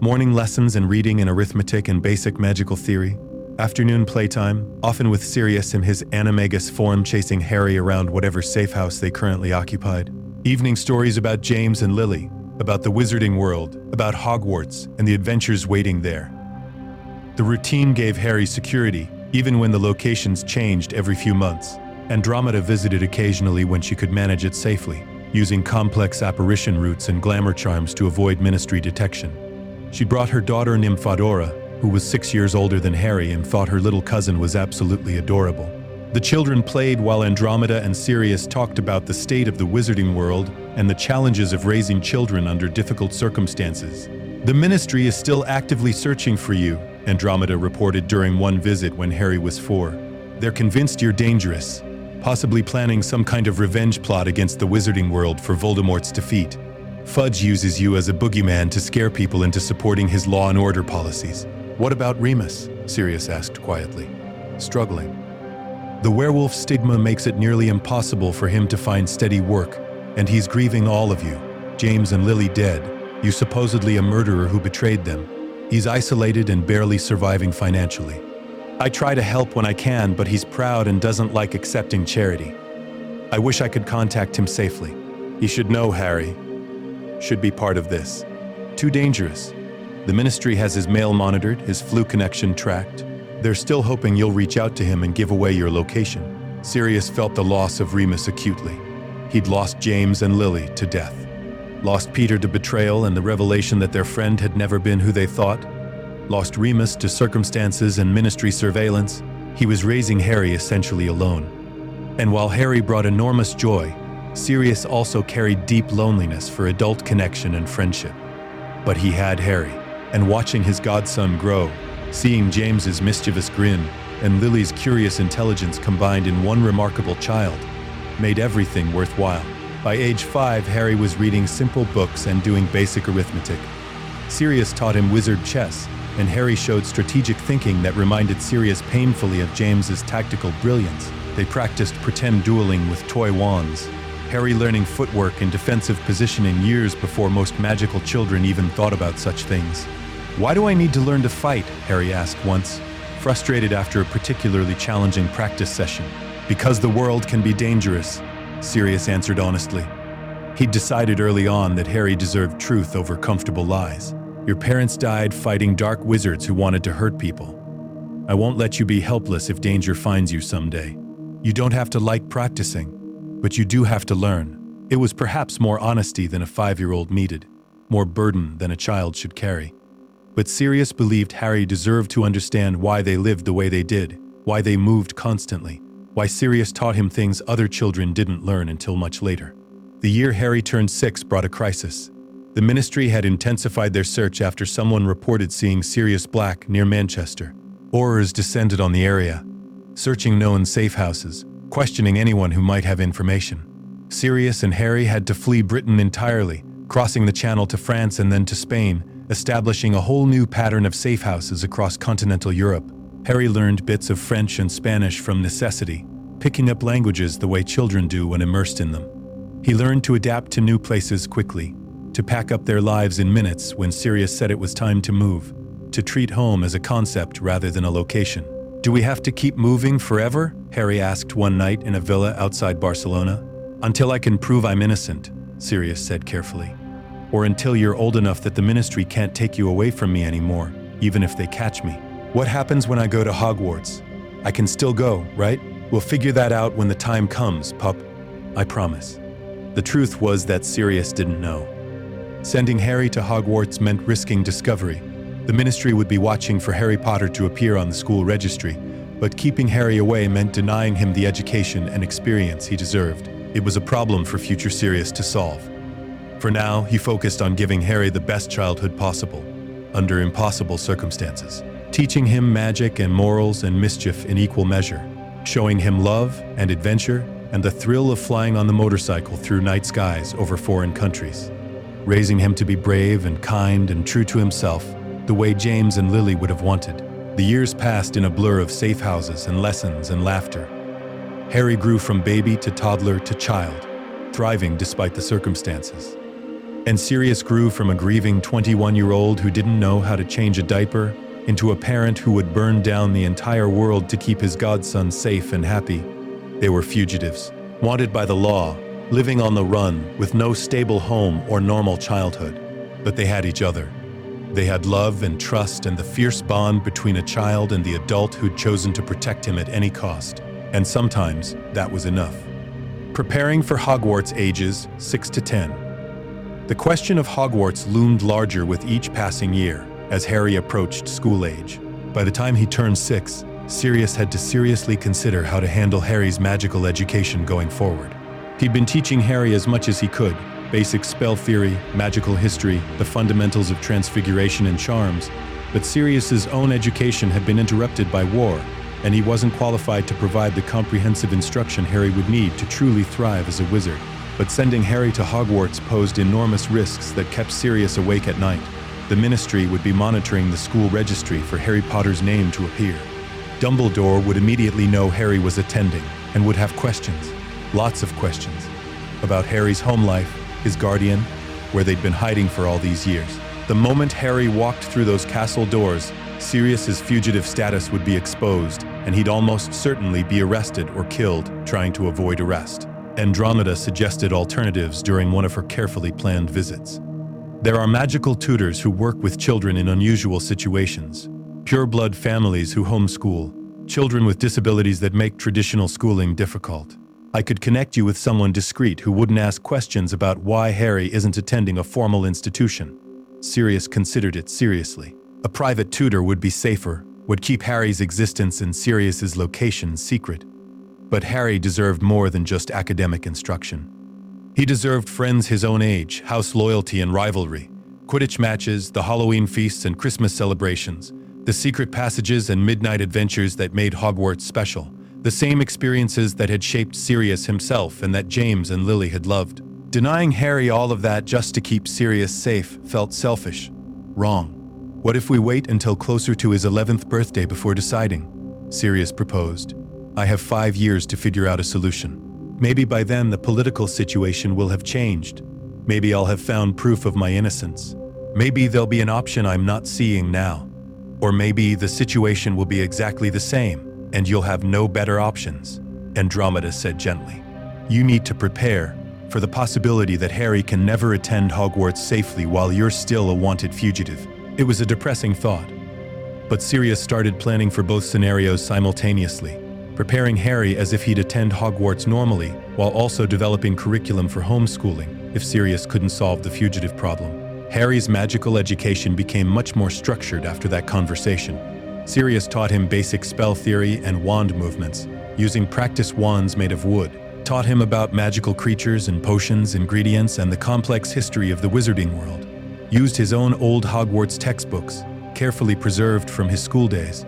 Morning lessons in reading and arithmetic and basic magical theory. Afternoon playtime, often with Sirius in his animagus form chasing Harry around whatever safe house they currently occupied. Evening stories about James and Lily, about the wizarding world, about Hogwarts, and the adventures waiting there. The routine gave Harry security, even when the locations changed every few months. Andromeda visited occasionally when she could manage it safely, using complex apparition routes and glamour charms to avoid ministry detection. She brought her daughter Nymphadora, who was 6 years older than Harry and thought her little cousin was absolutely adorable. The children played while Andromeda and Sirius talked about the state of the wizarding world and the challenges of raising children under difficult circumstances. The ministry is still actively searching for you, Andromeda reported during one visit when Harry was 4. They're convinced you're dangerous, possibly planning some kind of revenge plot against the wizarding world for Voldemort's defeat. Fudge uses you as a boogeyman to scare people into supporting his law and order policies. What about Remus? Sirius asked quietly, struggling. The werewolf stigma makes it nearly impossible for him to find steady work, and he's grieving all of you. James and Lily dead, you supposedly a murderer who betrayed them. He's isolated and barely surviving financially. I try to help when I can, but he's proud and doesn't like accepting charity. I wish I could contact him safely. He should know Harry should be part of this. Too dangerous. The ministry has his mail monitored, his flu connection tracked. They're still hoping you'll reach out to him and give away your location. Sirius felt the loss of Remus acutely. He'd lost James and Lily to death. Lost Peter to betrayal and the revelation that their friend had never been who they thought. Lost Remus to circumstances and ministry surveillance. He was raising Harry essentially alone. And while Harry brought enormous joy, Sirius also carried deep loneliness for adult connection and friendship. But he had Harry, and watching his godson grow, seeing James's mischievous grin and Lily's curious intelligence combined in one remarkable child, made everything worthwhile. By age 5, Harry was reading simple books and doing basic arithmetic. Sirius taught him wizard chess, and Harry showed strategic thinking that reminded Sirius painfully of James's tactical brilliance. They practiced pretend dueling with toy wands, Harry learning footwork and defensive positioning years before most magical children even thought about such things. Why do I need to learn to fight? Harry asked once, frustrated after a particularly challenging practice session. Because the world can be dangerous, Sirius answered honestly. He'd decided early on that Harry deserved truth over comfortable lies. Your parents died fighting dark wizards who wanted to hurt people. I won't let you be helpless if danger finds you someday. You don't have to like practicing, but you do have to learn. It was perhaps more honesty than a 5-year-old needed, more burden than a child should carry. But Sirius believed Harry deserved to understand why they lived the way they did, why they moved constantly, why Sirius taught him things other children didn't learn until much later. The year Harry turned 6 brought a crisis. The ministry had intensified their search after someone reported seeing Sirius Black near Manchester. Horrors descended on the area, searching known safe houses, questioning anyone who might have information. Sirius and Harry had to flee Britain entirely, crossing the Channel to France and then to Spain, establishing a whole new pattern of safe houses across continental Europe. Harry learned bits of French and Spanish from necessity, picking up languages the way children do when immersed in them. He learned to adapt to new places quickly, to pack up their lives in minutes when Sirius said it was time to move, to treat home as a concept rather than a location. Do we have to keep moving forever? Harry asked one night in a villa outside Barcelona. Until I can prove I'm innocent, Sirius said carefully. Or until you're old enough that the ministry can't take you away from me anymore, even if they catch me. What happens when I go to Hogwarts? I can still go, right? We'll figure that out when the time comes, pup. I promise. The truth was that Sirius didn't know. Sending Harry to Hogwarts meant risking discovery. The ministry would be watching for Harry Potter to appear on the school registry, but keeping Harry away meant denying him the education and experience he deserved. It was a problem for future Sirius to solve. For now, he focused on giving Harry the best childhood possible, under impossible circumstances, teaching him magic and morals and mischief in equal measure, showing him love and adventure and the thrill of flying on the motorcycle through night skies over foreign countries. raising him to be brave and kind and true to himself, the way James and Lily would have wanted. The years passed in a blur of safe houses and lessons and laughter. Harry grew from baby to toddler to child, thriving despite the circumstances. And Sirius grew from a grieving 21-year-old who didn't know how to change a diaper into a parent who would burn down the entire world to keep his godson safe and happy. They were fugitives, wanted by the law, living on the run with no stable home or normal childhood. But they had each other. They had love and trust and the fierce bond between a child and the adult who'd chosen to protect him at any cost. And sometimes that was enough. Preparing for Hogwarts ages 6 to 10. The question of Hogwarts loomed larger with each passing year as Harry approached school age. By the time he turned 6, Sirius had to seriously consider how to handle Harry's magical education going forward. He'd been teaching Harry as much as he could, basic spell theory, magical history, the fundamentals of transfiguration and charms, but Sirius's own education had been interrupted by war, and he wasn't qualified to provide the comprehensive instruction Harry would need to truly thrive as a wizard. But sending Harry to Hogwarts posed enormous risks that kept Sirius awake at night. The Ministry would be monitoring the school registry for Harry Potter's name to appear. Dumbledore would immediately know Harry was attending and would have questions, lots of questions, about Harry's home life, his guardian, where they'd been hiding for all these years. The moment Harry walked through those castle doors, Sirius's fugitive status would be exposed, and he'd almost certainly be arrested or killed trying to avoid arrest. Andromeda suggested alternatives during one of her carefully planned visits. There are magical tutors who work with children in unusual situations, pure-blood families who homeschool, children with disabilities that make traditional schooling difficult. I could connect you with someone discreet who wouldn't ask questions about why Harry isn't attending a formal institution. Sirius considered it seriously. A private tutor would be safer, would keep Harry's existence and Sirius's location secret. But Harry deserved more than just academic instruction. He deserved friends his own age, house loyalty and rivalry, Quidditch matches, the Halloween feasts and Christmas celebrations, the secret passages and midnight adventures that made Hogwarts special, the same experiences that had shaped Sirius himself and that James and Lily had loved. Denying Harry all of that just to keep Sirius safe felt selfish, wrong. What if we wait until closer to his 11th birthday before deciding? Sirius proposed. I have 5 years to figure out a solution. Maybe by then the political situation will have changed. Maybe I'll have found proof of my innocence. Maybe there'll be an option I'm not seeing now. Or maybe the situation will be exactly the same, and you'll have no better options, Andromeda said gently. You need to prepare for the possibility that Harry can never attend Hogwarts safely while you're still a wanted fugitive. It was a depressing thought. But Sirius started planning for both scenarios simultaneously, preparing Harry as if he'd attend Hogwarts normally, while also developing curriculum for homeschooling if Sirius couldn't solve the fugitive problem. Harry's magical education became much more structured after that conversation. Sirius taught him basic spell theory and wand movements, using practice wands made of wood, taught him about magical creatures and potions, ingredients, and the complex history of the wizarding world, used his own old Hogwarts textbooks, carefully preserved from his school days,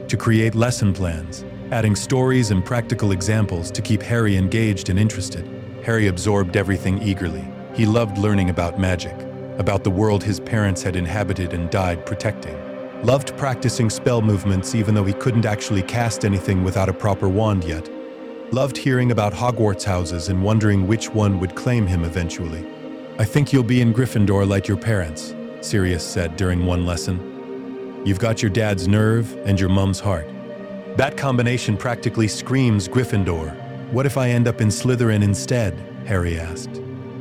to create lesson plans, adding stories and practical examples to keep Harry engaged and interested. Harry absorbed everything eagerly. He loved learning about magic, about the world his parents had inhabited and died protecting. Loved practicing spell movements even though he couldn't actually cast anything without a proper wand yet. Loved hearing about Hogwarts houses and wondering which one would claim him eventually. I think you'll be in Gryffindor like your parents, Sirius said during one lesson. You've got your dad's nerve and your mum's heart. That combination practically screams Gryffindor. What if I end up in Slytherin instead? Harry asked.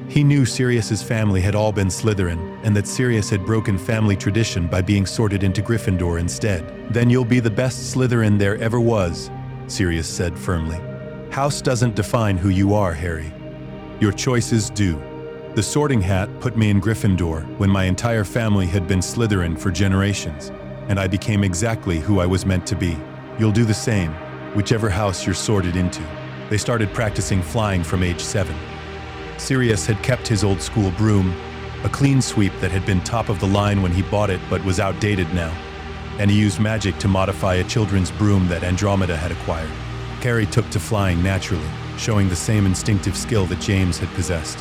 He knew Sirius's family had all been Slytherin, and that Sirius had broken family tradition by being sorted into Gryffindor instead. Then you'll be the best Slytherin there ever was, Sirius said firmly. House doesn't define who you are, Harry. Your choices do. The Sorting Hat put me in Gryffindor when my entire family had been Slytherin for generations, and I became exactly who I was meant to be. You'll do the same, whichever house you're sorted into. They started practicing flying from age 7. Sirius had kept his old school broom, a clean sweep that had been top of the line when he bought it but was outdated now, and he used magic to modify a children's broom that Andromeda had acquired. Harry took to flying naturally, showing the same instinctive skill that James had possessed.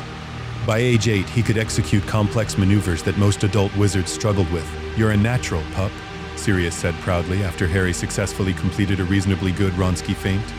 By age 8, he could execute complex maneuvers that most adult wizards struggled with. "You're a natural, pup," Sirius said proudly after Harry successfully completed a reasonably good Wronski feint.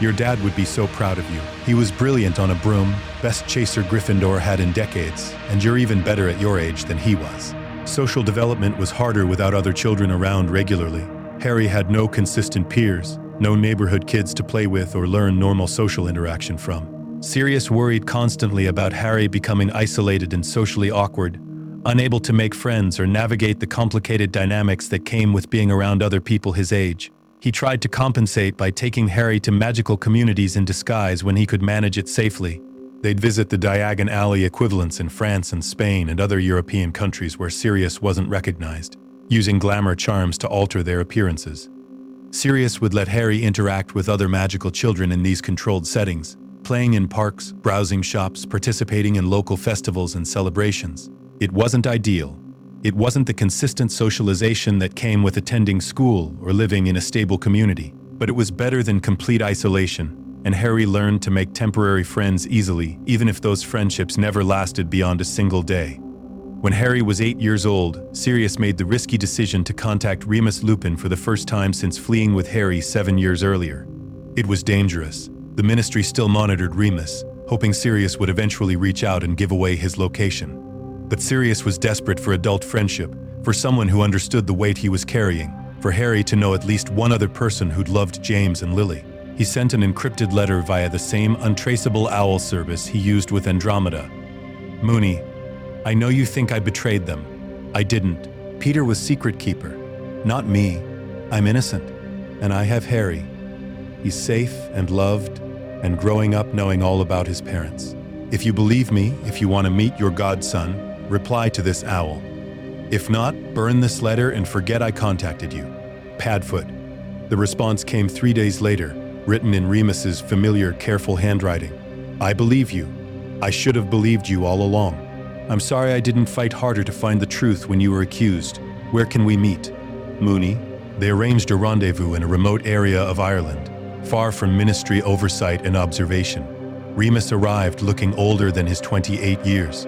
"Your dad would be so proud of you. He was brilliant on a broom, best chaser Gryffindor had in decades, and you're even better at your age than he was." Social development was harder without other children around regularly. Harry had no consistent peers, no neighborhood kids to play with or learn normal social interaction from. Sirius worried constantly about Harry becoming isolated and socially awkward, unable to make friends or navigate the complicated dynamics that came with being around other people his age. He tried to compensate by taking Harry to magical communities in disguise when he could manage it safely. They'd visit the Diagon Alley equivalents in France and Spain and other European countries where Sirius wasn't recognized, using glamour charms to alter their appearances. Sirius would let Harry interact with other magical children in these controlled settings, playing in parks, browsing shops, participating in local festivals and celebrations. It wasn't ideal. It wasn't the consistent socialization that came with attending school or living in a stable community, but it was better than complete isolation, and Harry learned to make temporary friends easily, even if those friendships never lasted beyond a single day. When Harry was 8 years old, Sirius made the risky decision to contact Remus Lupin for the first time since fleeing with Harry 7 years earlier. It was dangerous. The Ministry still monitored Remus, hoping Sirius would eventually reach out and give away his location. But Sirius was desperate for adult friendship, for someone who understood the weight he was carrying, for Harry to know at least one other person who'd loved James and Lily. He sent an encrypted letter via the same untraceable owl service he used with Andromeda. "Moony, I know you think I betrayed them. I didn't. Peter was secret keeper, not me. I'm innocent, and I have Harry. He's safe and loved, and growing up knowing all about his parents. If you believe me, if you want to meet your godson, reply to this owl. If not, burn this letter and forget I contacted you. Padfoot." The response came 3 days later, written in Remus's familiar, careful handwriting. "I believe you. I should have believed you all along. I'm sorry I didn't fight harder to find the truth when you were accused. Where can we meet? Moony." They arranged a rendezvous in a remote area of Ireland, far from Ministry oversight and observation. Remus arrived looking older than his 28 years,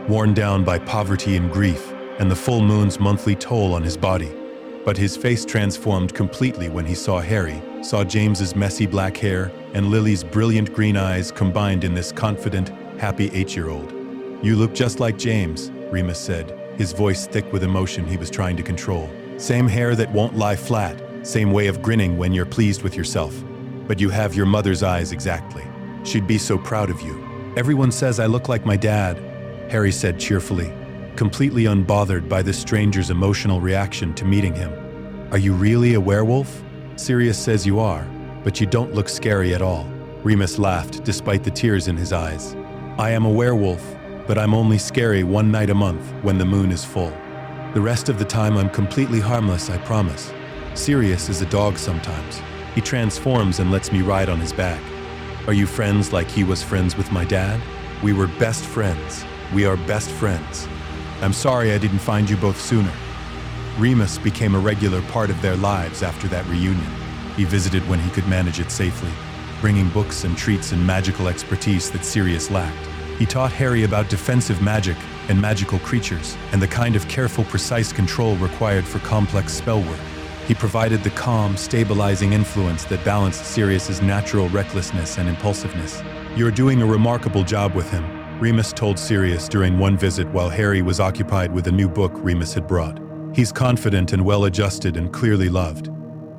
worn down by poverty and grief, and the full moon's monthly toll on his body. But his face transformed completely when he saw Harry, saw James's messy black hair, and Lily's brilliant green eyes combined in this confident, happy 8-year-old. "You look just like James," Remus said, his voice thick with emotion he was trying to control. "Same hair that won't lie flat, same way of grinning when you're pleased with yourself. But you have your mother's eyes exactly. She'd be so proud of you." "Everyone says I look like my dad," Harry said cheerfully, completely unbothered by the stranger's emotional reaction to meeting him. "Are you really a werewolf? Sirius says you are, but you don't look scary at all." Remus laughed despite the tears in his eyes. "I am a werewolf, but I'm only scary one night a month when the moon is full. The rest of the time I'm completely harmless, I promise. Sirius is a dog sometimes. He transforms and lets me ride on his back. Are you friends like he was friends with my dad? We were best friends. We are best friends. I'm sorry I didn't find you both sooner." Remus became a regular part of their lives after that reunion. He visited when he could manage it safely, bringing books and treats and magical expertise that Sirius lacked. He taught Harry about defensive magic and magical creatures, and the kind of careful, precise control required for complex spell work. He provided the calm, stabilizing influence that balanced Sirius's natural recklessness and impulsiveness. "You're doing a remarkable job with him," Remus told Sirius during one visit while Harry was occupied with a new book Remus had brought. "He's confident and well-adjusted and clearly loved.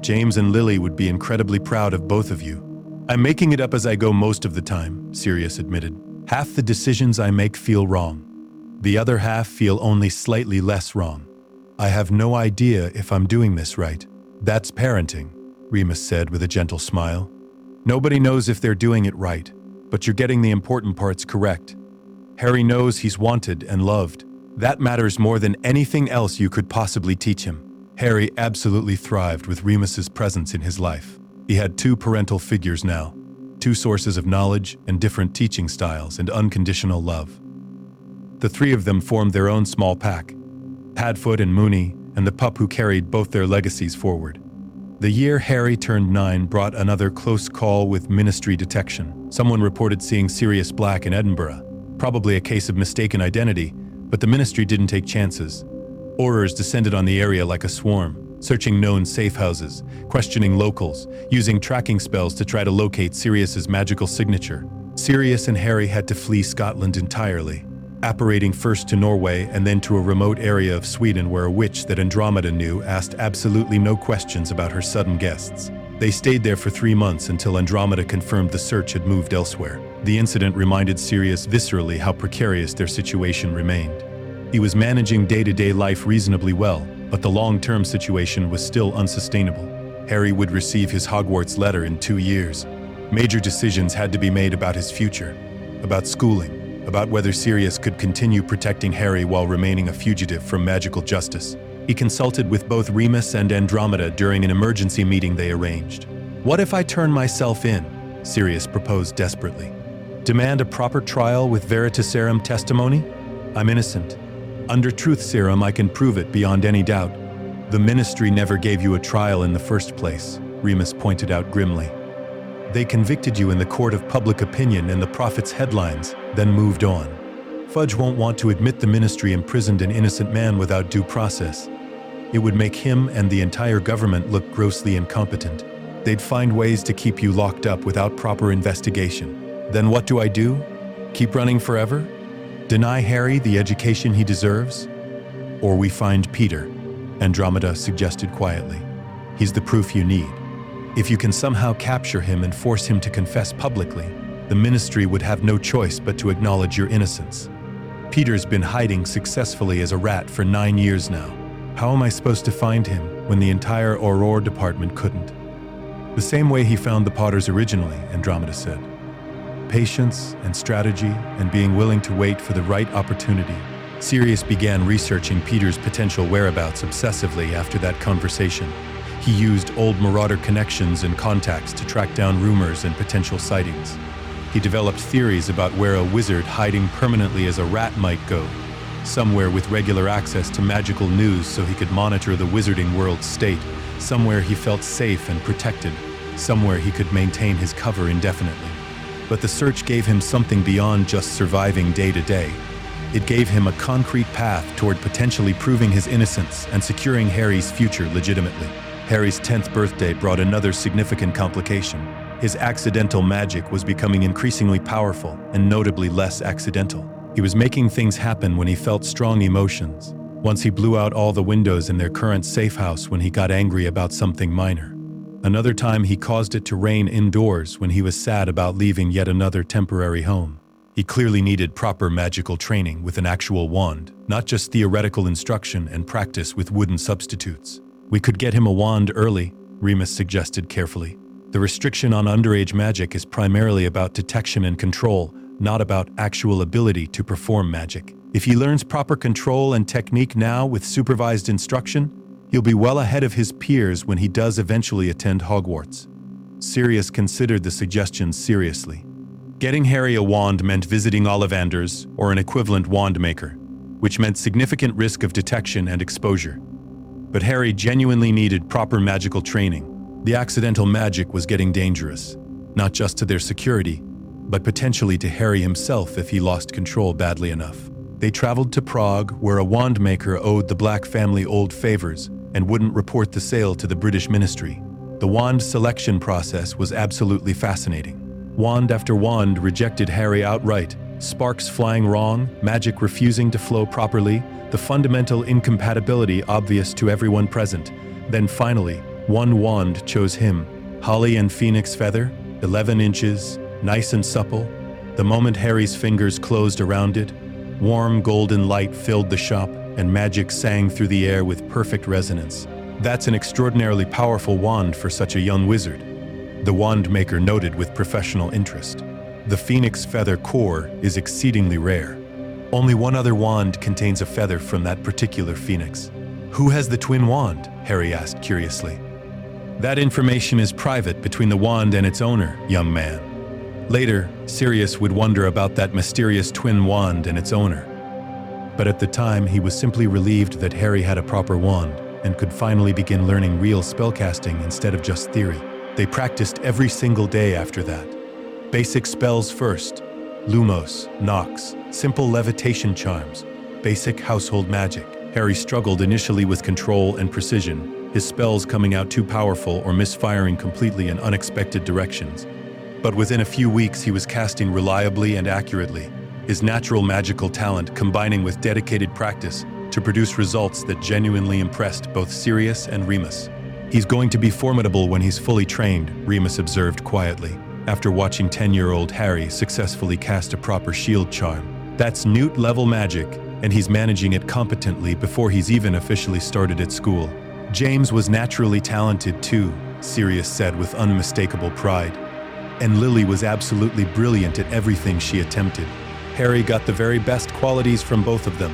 James and Lily would be incredibly proud of both of you." "I'm making it up as I go most of the time," Sirius admitted. "Half the decisions I make feel wrong. The other half feel only slightly less wrong. I have no idea if I'm doing this right." "That's parenting," Remus said with a gentle smile. "Nobody knows if they're doing it right, but you're getting the important parts correct. Harry knows he's wanted and loved. That matters more than anything else you could possibly teach him." Harry absolutely thrived with Remus's presence in his life. He had 2 parental figures now, 2 sources of knowledge and different teaching styles and unconditional love. The 3 of them formed their own small pack, Padfoot and Moony, and the pup who carried both their legacies forward. The year Harry turned 9 brought another close call with Ministry detection. Someone reported seeing Sirius Black in Edinburgh, Probably a case of mistaken identity, but the ministry didn't take chances. Aurors descended on the area like a swarm, searching known safe houses, questioning locals, using tracking spells to try to locate Sirius's magical signature. Sirius and Harry had to flee Scotland entirely, apparating first to Norway and then to a remote area of Sweden where a witch that Andromeda knew asked absolutely no questions about her sudden guests. They stayed there for 3 months until Andromeda confirmed the search had moved elsewhere. The incident reminded Sirius viscerally how precarious their situation remained. He was managing day-to-day life reasonably well, but the long-term situation was still unsustainable. Harry would receive his Hogwarts letter in 2 years. Major decisions had to be made about his future, about schooling, about whether Sirius could continue protecting Harry while remaining a fugitive from magical justice. He consulted with both Remus and Andromeda during an emergency meeting they arranged. "What if I turn myself in?" Sirius proposed desperately. "Demand a proper trial with veritaserum testimony? I'm innocent. Under truth serum, I can prove it beyond any doubt." "The ministry never gave you a trial in the first place," Remus pointed out grimly. "They convicted you in the court of public opinion and the prophet's headlines, then moved on. Fudge won't want to admit the ministry imprisoned an innocent man without due process. It would make him and the entire government look grossly incompetent. They'd find ways to keep you locked up without proper investigation. Then what do I do? Keep running forever? Deny Harry the education he deserves? Or we find Peter," Andromeda suggested quietly. "He's the proof you need. If you can somehow capture him and force him to confess publicly, the ministry would have no choice but to acknowledge your innocence. Peter's been hiding successfully as a rat for 9 years now. How am I supposed to find him when the entire Auror department couldn't?" "The same way he found the Potters originally," Andromeda said. "Patience and strategy and being willing to wait for the right opportunity." Sirius began researching Peter's potential whereabouts obsessively after that conversation. He used old Marauder connections and contacts to track down rumors and potential sightings. He developed theories about where a wizard hiding permanently as a rat might go, somewhere with regular access to magical news so he could monitor the wizarding world's state, somewhere he felt safe and protected, somewhere he could maintain his cover indefinitely. But the search gave him something beyond just surviving day to day. It gave him a concrete path toward potentially proving his innocence and securing Harry's future legitimately. Harry's 10th birthday brought another significant complication. His accidental magic was becoming increasingly powerful and notably less accidental. He was making things happen when he felt strong emotions. Once he blew out all the windows in their current safe house when he got angry about something minor. Another time he caused it to rain indoors when he was sad about leaving yet another temporary home. He clearly needed proper magical training with an actual wand, not just theoretical instruction and practice with wooden substitutes. "We could get him a wand early," Remus suggested carefully. "The restriction on underage magic is primarily about detection and control, not about actual ability to perform magic. If he learns proper control and technique now with supervised instruction, he'll be well ahead of his peers when he does eventually attend Hogwarts." Sirius considered the suggestion seriously. Getting Harry a wand meant visiting Ollivanders or an equivalent wand maker, which meant significant risk of detection and exposure. But Harry genuinely needed proper magical training. The accidental magic was getting dangerous, not just to their security, but potentially to Harry himself if he lost control badly enough. They traveled to Prague, where a wand maker owed the Black family old favors and wouldn't report the sale to the British ministry. The wand selection process was absolutely fascinating. Wand after wand rejected Harry outright, sparks flying wrong, magic refusing to flow properly, the fundamental incompatibility obvious to everyone present. Then finally, one wand chose him. Holly and Phoenix Feather, 11 inches, nice and supple. The moment Harry's fingers closed around it, warm golden light filled the shop and magic sang through the air with perfect resonance. That's an extraordinarily powerful wand for such a young wizard, the wand maker noted with professional interest. The Phoenix Feather core is exceedingly rare. Only one other wand contains a feather from that particular phoenix. "Who has the twin wand?" Harry asked curiously. "That information is private between the wand and its owner, young man." Later, Sirius would wonder about that mysterious twin wand and its owner. But at the time, he was simply relieved that Harry had a proper wand and could finally begin learning real spellcasting instead of just theory. They practiced every single day after that. Basic spells first, Lumos, Nox, simple levitation charms, basic household magic. Harry struggled initially with control and precision, his spells coming out too powerful or misfiring completely in unexpected directions. But within a few weeks he was casting reliably and accurately, his natural magical talent combining with dedicated practice to produce results that genuinely impressed both Sirius and Remus. "He's going to be formidable when he's fully trained," Remus observed quietly, after watching 10-year-old Harry successfully cast a proper shield charm. "That's Newt-level magic, and he's managing it competently before he's even officially started at school." "James was naturally talented too," Sirius said with unmistakable pride. "And Lily was absolutely brilliant at everything she attempted." Harry got the very best qualities from both of them.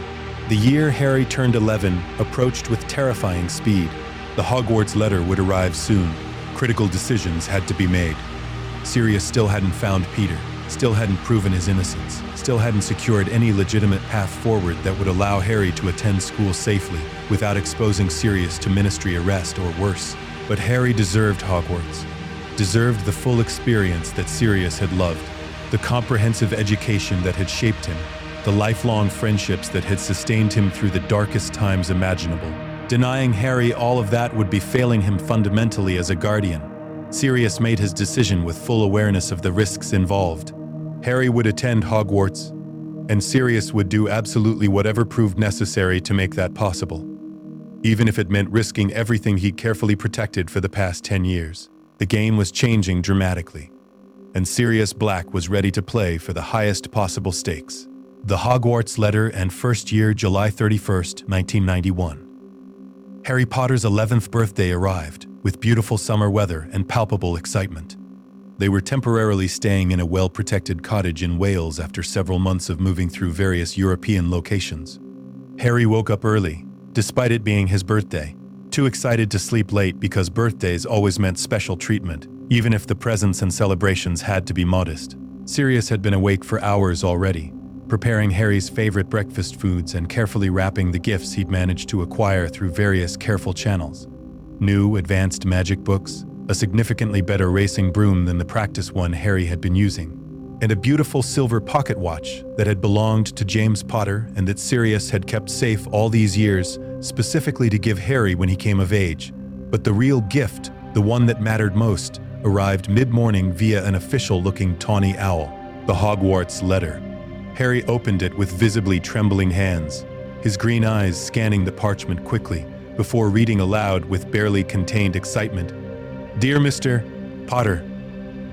The year Harry turned 11 approached with terrifying speed. The Hogwarts letter would arrive soon. Critical decisions had to be made. Sirius still hadn't found Peter, still hadn't proven his innocence, still hadn't secured any legitimate path forward that would allow Harry to attend school safely without exposing Sirius to ministry arrest or worse. But Harry deserved Hogwarts, deserved the full experience that Sirius had loved, the comprehensive education that had shaped him, the lifelong friendships that had sustained him through the darkest times imaginable. Denying Harry all of that would be failing him fundamentally as a guardian. Sirius made his decision with full awareness of the risks involved. Harry would attend Hogwarts, and Sirius would do absolutely whatever proved necessary to make that possible, even if it meant risking everything he'd carefully protected for the past 10 years. The game was changing dramatically, and Sirius Black was ready to play for the highest possible stakes. The Hogwarts letter and first year, July 31st, 1991. Harry Potter's 11th birthday arrived, with beautiful summer weather and palpable excitement. They were temporarily staying in a well-protected cottage in Wales after several months of moving through various European locations. Harry woke up early, despite it being his birthday, too excited to sleep late because birthdays always meant special treatment, even if the presents and celebrations had to be modest. Sirius had been awake for hours already, preparing Harry's favorite breakfast foods and carefully wrapping the gifts he'd managed to acquire through various careful channels. New, advanced magic books, a significantly better racing broom than the practice one Harry had been using, and a beautiful silver pocket watch that had belonged to James Potter and that Sirius had kept safe all these years, specifically to give Harry when he came of age. But the real gift, the one that mattered most, arrived mid-morning via an official-looking tawny owl, the Hogwarts letter. Harry opened it with visibly trembling hands, his green eyes scanning the parchment quickly, before reading aloud with barely contained excitement. "Dear Mr. Potter,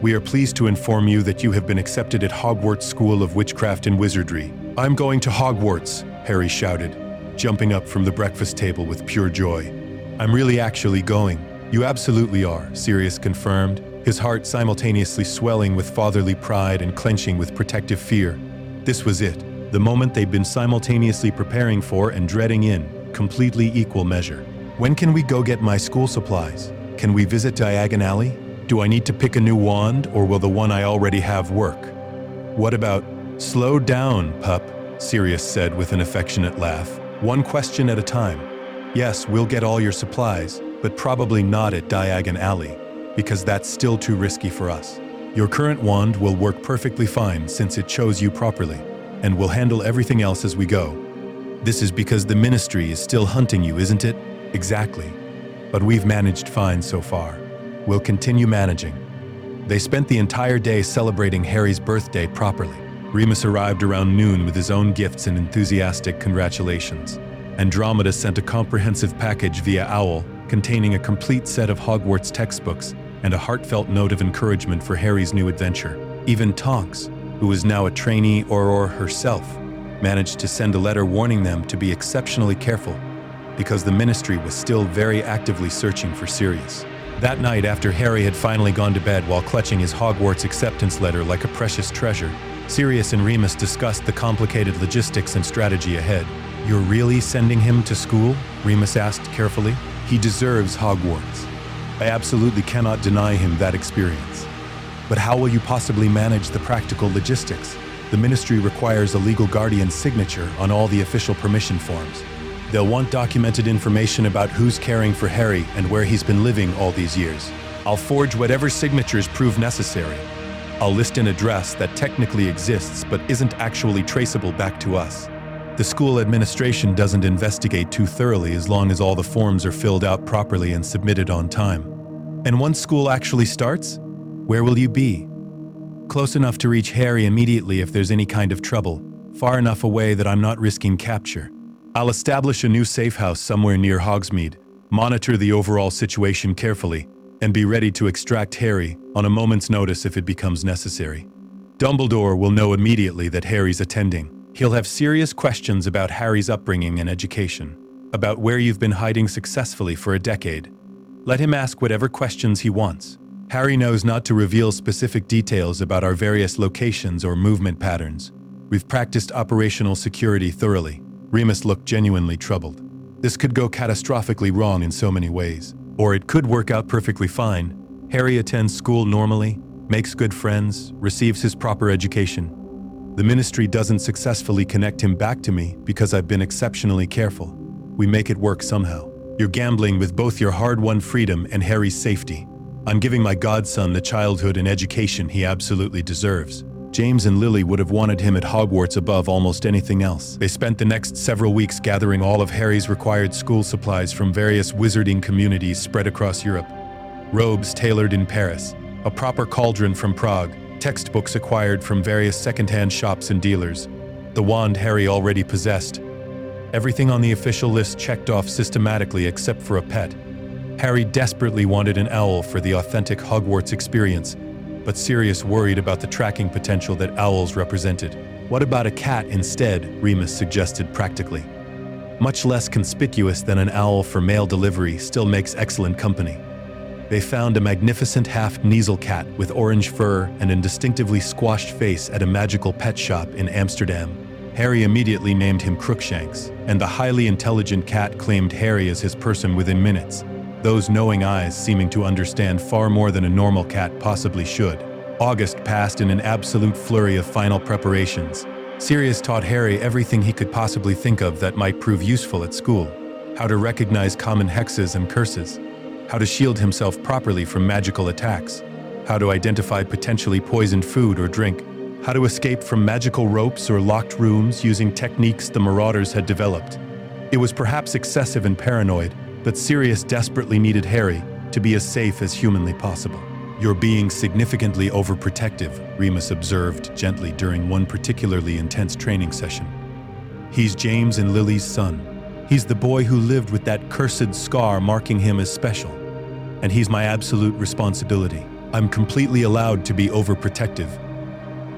we are pleased to inform you that you have been accepted at Hogwarts School of Witchcraft and Wizardry." "I'm going to Hogwarts," Harry shouted, jumping up from the breakfast table with pure joy. "I'm really actually going." "You absolutely are," Sirius confirmed, his heart simultaneously swelling with fatherly pride and clenching with protective fear. This was it, the moment they'd been simultaneously preparing for and dreading in completely equal measure. "When can we go get my school supplies? Can we visit Diagon Alley? Do I need to pick a new wand, or will the one I already have work? What about—" "Slow down, pup," Sirius said with an affectionate laugh. "One question at a time. Yes, we'll get all your supplies, but probably not at Diagon Alley, because that's still too risky for us. Your current wand will work perfectly fine since it chose you properly, and we'll handle everything else as we go. This is because the Ministry is still hunting you, isn't it?" "Exactly. But we've managed fine so far. We'll continue managing." They spent the entire day celebrating Harry's birthday properly. Remus arrived around noon with his own gifts and enthusiastic congratulations. Andromeda sent a comprehensive package via Owl containing a complete set of Hogwarts textbooks and a heartfelt note of encouragement for Harry's new adventure. Even Tonks, who was now a trainee Auror herself, managed to send a letter warning them to be exceptionally careful because the Ministry was still very actively searching for Sirius. That night, after Harry had finally gone to bed while clutching his Hogwarts acceptance letter like a precious treasure, Sirius and Remus discussed the complicated logistics and strategy ahead. "You're really sending him to school?" Remus asked carefully. "He deserves Hogwarts. I absolutely cannot deny him that experience. But how will you possibly manage the practical logistics? The Ministry requires a legal guardian's signature on all the official permission forms. They'll want documented information about who's caring for Harry and where he's been living all these years. I'll forge whatever signatures prove necessary." I'll list an address that technically exists but isn't actually traceable back to us. The school administration doesn't investigate too thoroughly as long as all the forms are filled out properly and submitted on time. And once school actually starts, where will you be? Close enough to reach Harry immediately if there's any kind of trouble, far enough away that I'm not risking capture. I'll establish a new safe house somewhere near Hogsmeade, monitor the overall situation carefully, and be ready to extract Harry on a moment's notice if it becomes necessary. Dumbledore will know immediately that Harry's attending. He'll have serious questions about Harry's upbringing and education, about where you've been hiding successfully for a decade. Let him ask whatever questions he wants. Harry knows not to reveal specific details about our various locations or movement patterns. We've practiced operational security thoroughly. Remus looked genuinely troubled. This could go catastrophically wrong in so many ways. Or it could work out perfectly fine. Harry attends school normally, makes good friends, receives his proper education. The ministry doesn't successfully connect him back to me because I've been exceptionally careful. We make it work somehow. You're gambling with both your hard-won freedom and Harry's safety. I'm giving my godson the childhood and education he absolutely deserves. James and Lily would have wanted him at Hogwarts above almost anything else. They spent the next several weeks gathering all of Harry's required school supplies from various wizarding communities spread across Europe. Robes tailored in Paris, a proper cauldron from Prague, textbooks acquired from various second-hand shops and dealers, the wand Harry already possessed. Everything on the official list checked off systematically except for a pet. Harry desperately wanted an owl for the authentic Hogwarts experience, but Sirius worried about the tracking potential that owls represented. What about a cat instead? Remus suggested practically. Much less conspicuous than an owl for mail delivery, still makes excellent company. They found a magnificent half-Kneazle cat with orange fur and a distinctively squashed face at a magical pet shop in Amsterdam. Harry immediately named him Crookshanks, and the highly intelligent cat claimed Harry as his person within minutes, those knowing eyes seeming to understand far more than a normal cat possibly should. August passed in an absolute flurry of final preparations. Sirius taught Harry everything he could possibly think of that might prove useful at school. How to recognize common hexes and curses. How to shield himself properly from magical attacks. How to identify potentially poisoned food or drink. How to escape from magical ropes or locked rooms using techniques the Marauders had developed. It was perhaps excessive and paranoid, but Sirius desperately needed Harry to be as safe as humanly possible. "You're being significantly overprotective," Remus observed gently during one particularly intense training session. "He's James and Lily's son. He's the boy who lived with that cursed scar marking him as special. And he's my absolute responsibility. I'm completely allowed to be overprotective."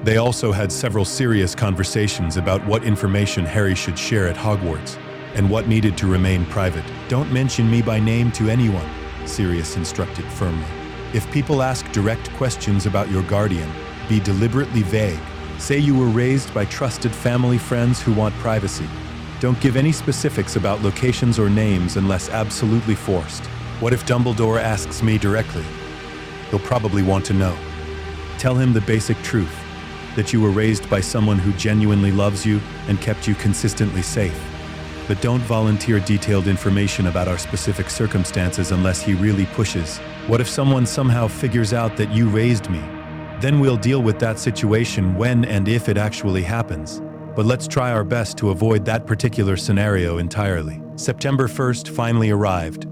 They also had several serious conversations about what information Harry should share at Hogwarts, and what needed to remain private. "Don't mention me by name to anyone," Sirius instructed firmly. "If people ask direct questions about your guardian, be deliberately vague. Say you were raised by trusted family friends who want privacy. Don't give any specifics about locations or names unless absolutely forced. What if Dumbledore asks me directly? He'll probably want to know. Tell him the basic truth, that you were raised by someone who genuinely loves you and kept you consistently safe. But don't volunteer detailed information about our specific circumstances unless he really pushes. What if someone somehow figures out that you raised me? Then we'll deal with that situation when and if it actually happens. But let's try our best to avoid that particular scenario entirely." September 1st finally arrived.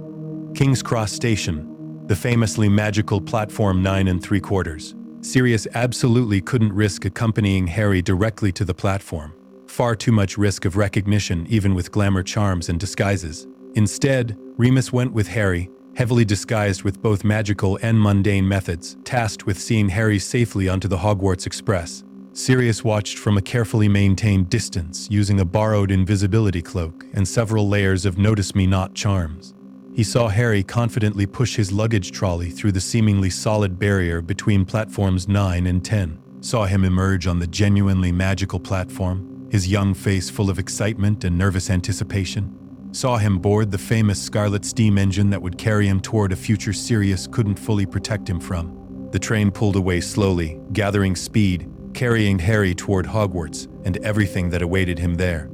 King's Cross Station, the famously magical platform 9 3/4. Sirius absolutely couldn't risk accompanying Harry directly to the platform. Far too much risk of recognition even with glamour charms and disguises. Instead, Remus went with Harry, heavily disguised with both magical and mundane methods, tasked with seeing Harry safely onto the Hogwarts Express. Sirius watched from a carefully maintained distance using a borrowed invisibility cloak and several layers of notice-me-not charms. He saw Harry confidently push his luggage trolley through the seemingly solid barrier between platforms 9 and 10. Saw him emerge on the genuinely magical platform, his young face full of excitement and nervous anticipation. Saw him board the famous Scarlet steam engine that would carry him toward a future Sirius couldn't fully protect him from. The train pulled away slowly, gathering speed, carrying Harry toward Hogwarts and everything that awaited him there.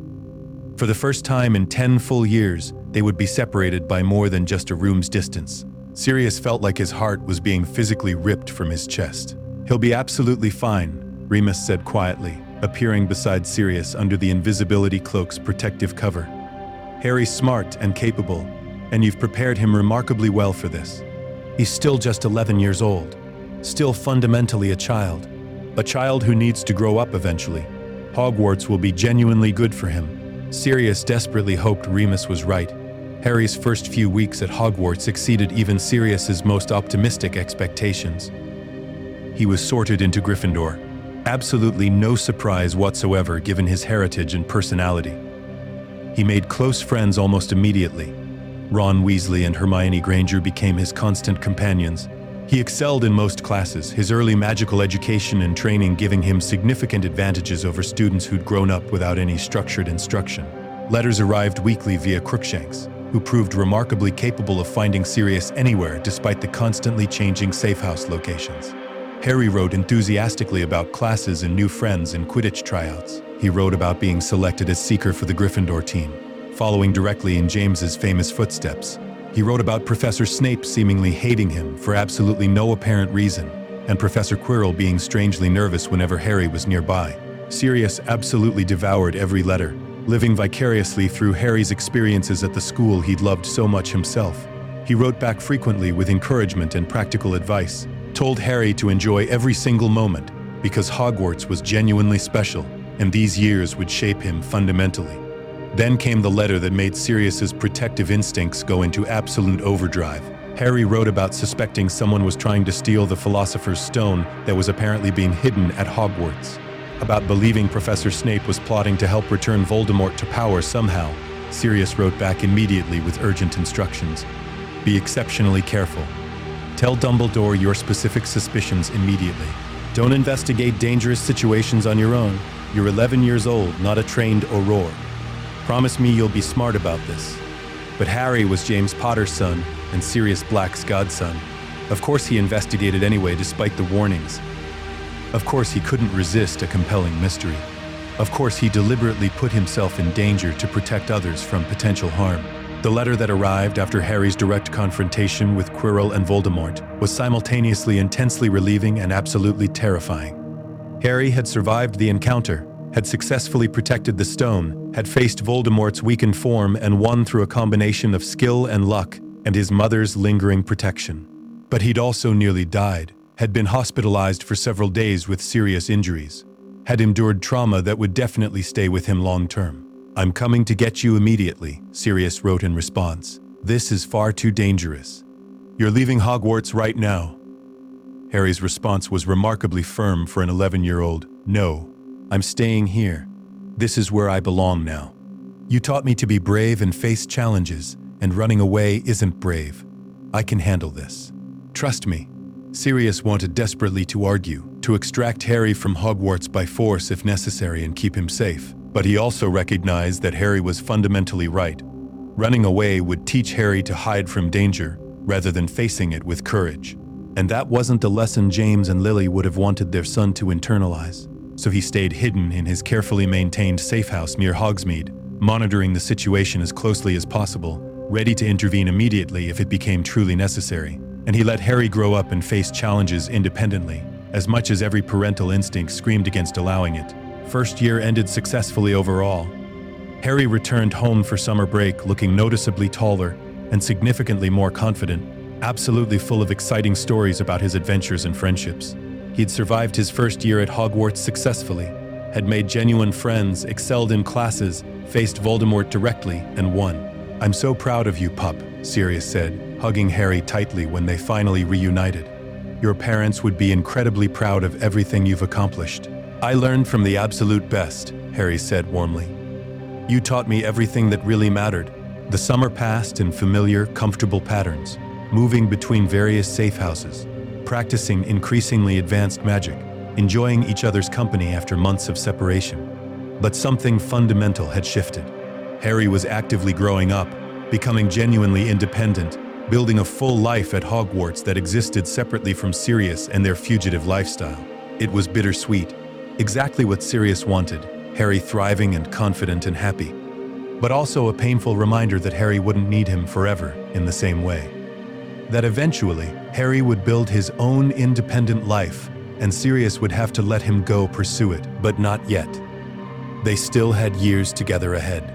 For the first time in 10 full years, they would be separated by more than just a room's distance. Sirius felt like his heart was being physically ripped from his chest. "He'll be absolutely fine," Remus said quietly, appearing beside Sirius under the invisibility cloak's protective cover. "Harry's smart and capable, and you've prepared him remarkably well for this. He's still just 11 years old, still fundamentally a child who needs to grow up eventually. Hogwarts will be genuinely good for him." Sirius desperately hoped Remus was right. Harry's first few weeks at Hogwarts exceeded even Sirius's most optimistic expectations. He was sorted into Gryffindor. Absolutely no surprise whatsoever given his heritage and personality. He made close friends almost immediately. Ron Weasley and Hermione Granger became his constant companions. He excelled in most classes, his early magical education and training giving him significant advantages over students who'd grown up without any structured instruction. Letters arrived weekly via Crookshanks, who proved remarkably capable of finding Sirius anywhere despite the constantly changing safehouse locations. Harry wrote enthusiastically about classes and new friends in Quidditch tryouts. He wrote about being selected as seeker for the Gryffindor team, following directly in James's famous footsteps. He wrote about Professor Snape seemingly hating him for absolutely no apparent reason, and Professor Quirrell being strangely nervous whenever Harry was nearby. Sirius absolutely devoured every letter, living vicariously through Harry's experiences at the school he'd loved so much himself. He wrote back frequently with encouragement and practical advice, told Harry to enjoy every single moment because Hogwarts was genuinely special and these years would shape him fundamentally. Then came the letter that made Sirius's protective instincts go into absolute overdrive. Harry wrote about suspecting someone was trying to steal the Philosopher's Stone that was apparently being hidden at Hogwarts. About believing Professor Snape was plotting to help return Voldemort to power somehow. Sirius wrote back immediately with urgent instructions. Be exceptionally careful. Tell Dumbledore your specific suspicions immediately. Don't investigate dangerous situations on your own. You're 11 years old, not a trained Auror. Promise me you'll be smart about this. But Harry was James Potter's son and Sirius Black's godson. Of course he investigated anyway despite the warnings. Of course he couldn't resist a compelling mystery. Of course he deliberately put himself in danger to protect others from potential harm. The letter that arrived after Harry's direct confrontation with Quirrell and Voldemort was simultaneously intensely relieving and absolutely terrifying. Harry had survived the encounter, had successfully protected the stone, had faced Voldemort's weakened form and won through a combination of skill and luck and his mother's lingering protection. But he'd also nearly died, had been hospitalized for several days with serious injuries, had endured trauma that would definitely stay with him long term. I'm coming to get you immediately, Sirius wrote in response. This is far too dangerous. You're leaving Hogwarts right now. Harry's response was remarkably firm for an 11-year-old. No, I'm staying here. This is where I belong now. You taught me to be brave and face challenges, and running away isn't brave. I can handle this. Trust me. Sirius wanted desperately to argue, to extract Harry from Hogwarts by force if necessary and keep him safe. But he also recognized that Harry was fundamentally right. Running away would teach Harry to hide from danger, rather than facing it with courage. And that wasn't a lesson James and Lily would have wanted their son to internalize. So he stayed hidden in his carefully maintained safe house near Hogsmeade, monitoring the situation as closely as possible, ready to intervene immediately if it became truly necessary. And he let Harry grow up and face challenges independently, as much as every parental instinct screamed against allowing it. First year ended successfully overall. Harry returned home for summer break looking noticeably taller and significantly more confident, absolutely full of exciting stories about his adventures and friendships. He'd survived his first year at Hogwarts successfully, had made genuine friends, excelled in classes, faced Voldemort directly, and won. I'm so proud of you, pup, Sirius said, hugging Harry tightly when they finally reunited. Your parents would be incredibly proud of everything you've accomplished. I learned from the absolute best, Harry said warmly. You taught me everything that really mattered. The summer passed in familiar, comfortable patterns, moving between various safe houses, practicing increasingly advanced magic, enjoying each other's company after months of separation. But something fundamental had shifted. Harry was actively growing up, becoming genuinely independent, building a full life at Hogwarts that existed separately from Sirius and their fugitive lifestyle. It was bittersweet, exactly what Sirius wanted, Harry thriving and confident and happy. But also a painful reminder that Harry wouldn't need him forever in the same way. That eventually, Harry would build his own independent life, and Sirius would have to let him go pursue it, but not yet. They still had years together ahead.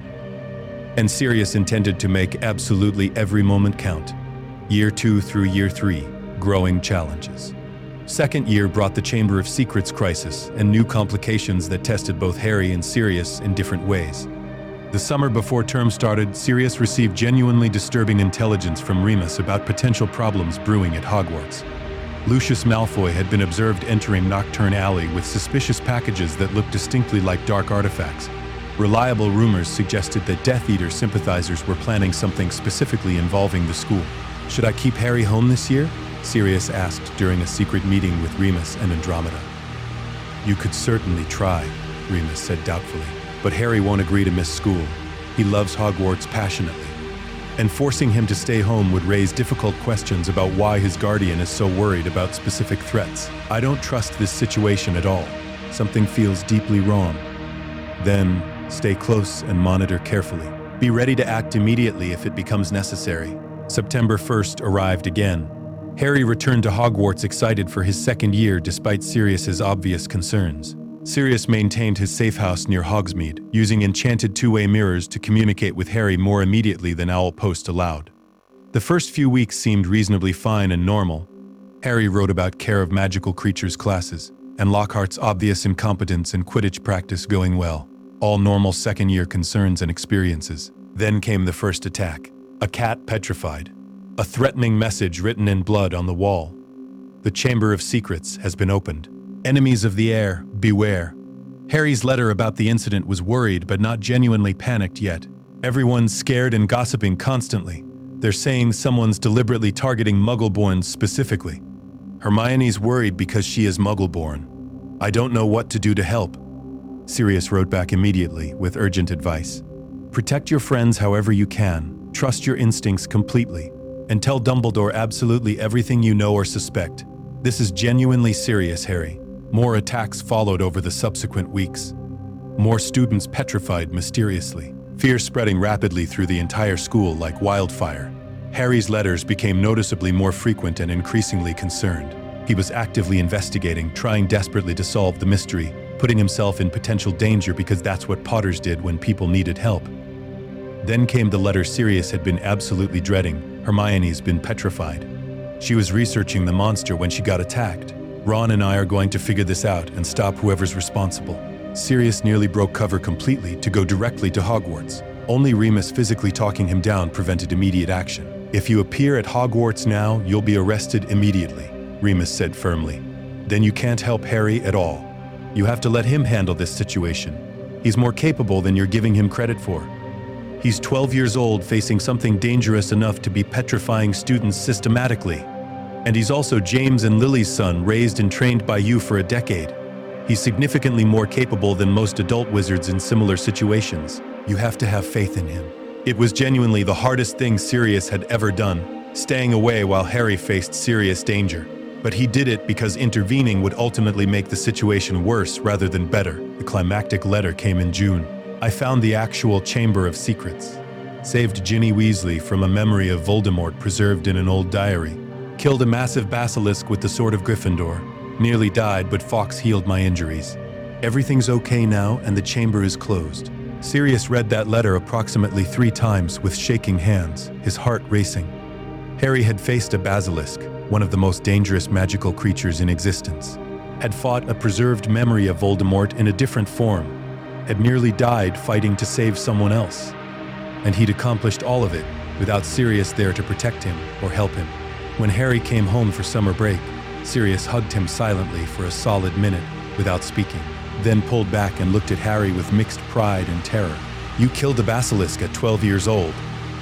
And Sirius intended to make absolutely every moment count. Year 2 through year 3, growing challenges. Second year brought the Chamber of Secrets crisis and new complications that tested both Harry and Sirius in different ways. The summer before term started, Sirius received genuinely disturbing intelligence from Remus about potential problems brewing at Hogwarts. Lucius Malfoy had been observed entering Nocturne Alley with suspicious packages that looked distinctly like dark artifacts. Reliable rumors suggested that Death Eater sympathizers were planning something specifically involving the school. "Should I keep Harry home this year?" Sirius asked during a secret meeting with Remus and Andromeda. "You could certainly try," Remus said doubtfully. "But Harry won't agree to miss school. He loves Hogwarts passionately. And forcing him to stay home would raise difficult questions about why his guardian is so worried about specific threats. I don't trust this situation at all. Something feels deeply wrong. Then, stay close and monitor carefully. Be ready to act immediately if it becomes necessary." September 1st arrived again. Harry returned to Hogwarts excited for his second year despite Sirius's obvious concerns. Sirius maintained his safe house near Hogsmeade, using enchanted two-way mirrors to communicate with Harry more immediately than Owl Post allowed. The first few weeks seemed reasonably fine and normal. Harry wrote about care of magical creatures classes, and Lockhart's obvious incompetence in Quidditch practice going well. All normal second-year concerns and experiences. Then came the first attack. A cat petrified. A threatening message written in blood on the wall. "The Chamber of Secrets has been opened. Enemies of the air, beware." Harry's letter about the incident was worried but not genuinely panicked yet. Everyone's scared and gossiping constantly. They're saying someone's deliberately targeting Muggleborns specifically. Hermione's worried because she is Muggleborn. "I don't know what to do to help." Sirius wrote back immediately with urgent advice. "Protect your friends however you can, trust your instincts completely, and tell Dumbledore absolutely everything you know or suspect. This is genuinely serious, Harry." More attacks followed over the subsequent weeks. More students petrified mysteriously. Fear spreading rapidly through the entire school like wildfire. Harry's letters became noticeably more frequent and increasingly concerned. He was actively investigating, trying desperately to solve the mystery, putting himself in potential danger because that's what Potters did when people needed help. Then came the letter Sirius had been absolutely dreading. Hermione's been petrified. She was researching the monster when she got attacked. "Ron and I are going to figure this out and stop whoever's responsible." Sirius nearly broke cover completely to go directly to Hogwarts. Only Remus physically talking him down prevented immediate action. "If you appear at Hogwarts now, you'll be arrested immediately," Remus said firmly. "Then you can't help Harry at all. You have to let him handle this situation. He's more capable than you're giving him credit for. He's 12 years old, facing something dangerous enough to be petrifying students systematically. And he's also James and Lily's son, raised and trained by you for a decade. He's significantly more capable than most adult wizards in similar situations. You have to have faith in him." It was genuinely the hardest thing Sirius had ever done, staying away while Harry faced serious danger. But he did it because intervening would ultimately make the situation worse rather than better. The climactic letter came in June. "I found the actual Chamber of Secrets. Saved Ginny Weasley from a memory of Voldemort preserved in an old diary. Killed a massive basilisk with the Sword of Gryffindor. Nearly died, but Fawkes healed my injuries. Everything's okay now and the chamber is closed." Sirius read that letter approximately 3 times with shaking hands, his heart racing. Harry had faced a basilisk, one of the most dangerous magical creatures in existence. Had fought a preserved memory of Voldemort in a different form. Had nearly died fighting to save someone else. And he'd accomplished all of it without Sirius there to protect him or help him. When Harry came home for summer break, Sirius hugged him silently for a solid minute without speaking, then pulled back and looked at Harry with mixed pride and terror. "You killed a basilisk at 12 years old.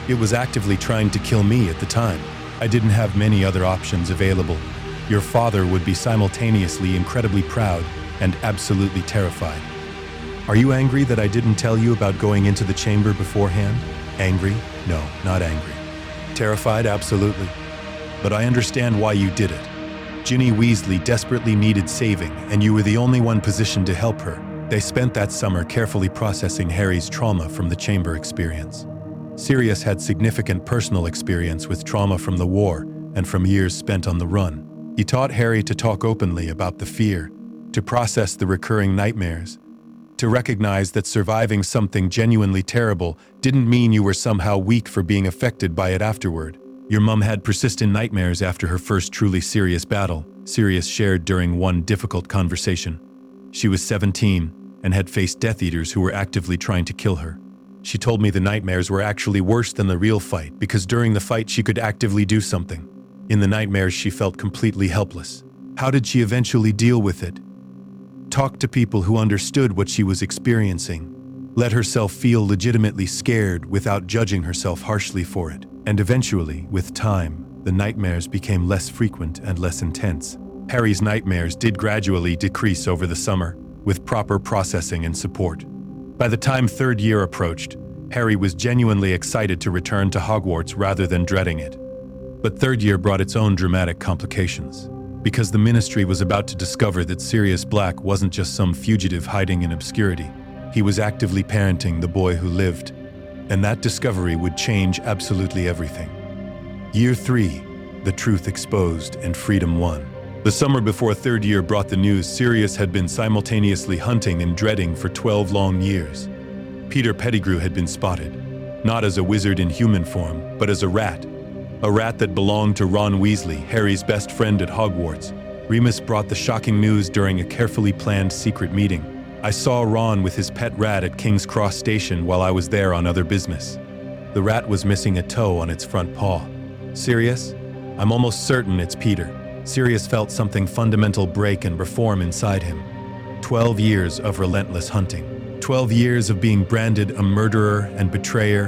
It was actively trying to kill me at the time. I didn't have many other options available. Your father would be simultaneously incredibly proud and absolutely terrified. Are you angry that I didn't tell you about going into the chamber beforehand? Angry? No, not angry. Terrified? Absolutely. But I understand why you did it. Ginny Weasley desperately needed saving, and you were the only one positioned to help her." They spent that summer carefully processing Harry's trauma from the chamber experience. Sirius had significant personal experience with trauma from the war and from years spent on the run. He taught Harry to talk openly about the fear, to process the recurring nightmares, to recognize that surviving something genuinely terrible didn't mean you were somehow weak for being affected by it afterward. Your mum had persistent nightmares after her first truly serious battle, Sirius shared during one difficult conversation. She was 17 and had faced Death Eaters who were actively trying to kill her. She told me the nightmares were actually worse than the real fight because during the fight she could actively do something. In the nightmares she felt completely helpless. How did she eventually deal with it? Talk to people who understood what she was experiencing. Let herself feel legitimately scared without judging herself harshly for it. And eventually, with time, the nightmares became less frequent and less intense. Harry's nightmares did gradually decrease over the summer, with proper processing and support. By the time third year approached, Harry was genuinely excited to return to Hogwarts rather than dreading it. But third year brought its own dramatic complications. Because the Ministry was about to discover that Sirius Black wasn't just some fugitive hiding in obscurity. He was actively parenting the boy who lived, and that discovery would change absolutely everything. Year 3, the truth exposed and freedom won. The summer before third year brought the news Sirius had been simultaneously hunting and dreading for 12 long years. Peter Pettigrew had been spotted, not as a wizard in human form, but as a rat that belonged to Ron Weasley, Harry's best friend at Hogwarts. Remus brought the shocking news during a carefully planned secret meeting. I saw Ron with his pet rat at King's Cross Station while I was there on other business. The rat was missing a toe on its front paw. Sirius? I'm almost certain it's Peter. Sirius felt something fundamental break and reform inside him. 12 years of relentless hunting. 12 years of being branded a murderer and betrayer,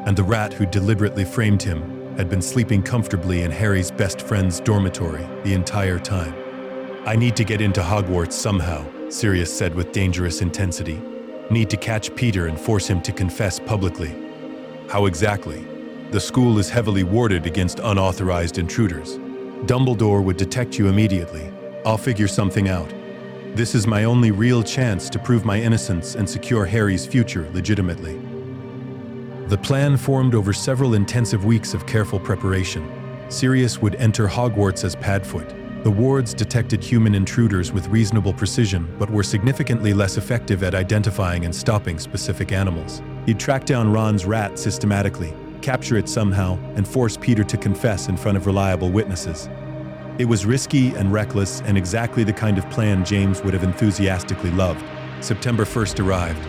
and the rat who deliberately framed him had been sleeping comfortably in Harry's best friend's dormitory the entire time. I need to get into Hogwarts somehow, Sirius said with dangerous intensity. Need to catch Peter and force him to confess publicly. How exactly? The school is heavily warded against unauthorized intruders. Dumbledore would detect you immediately. I'll figure something out. This is my only real chance to prove my innocence and secure Harry's future legitimately. The plan formed over several intensive weeks of careful preparation. Sirius would enter Hogwarts as Padfoot. The wards detected human intruders with reasonable precision, but were significantly less effective at identifying and stopping specific animals. He'd track down Ron's rat systematically, capture it somehow, and force Peter to confess in front of reliable witnesses. It was risky and reckless, and exactly the kind of plan James would have enthusiastically loved. September 1st arrived.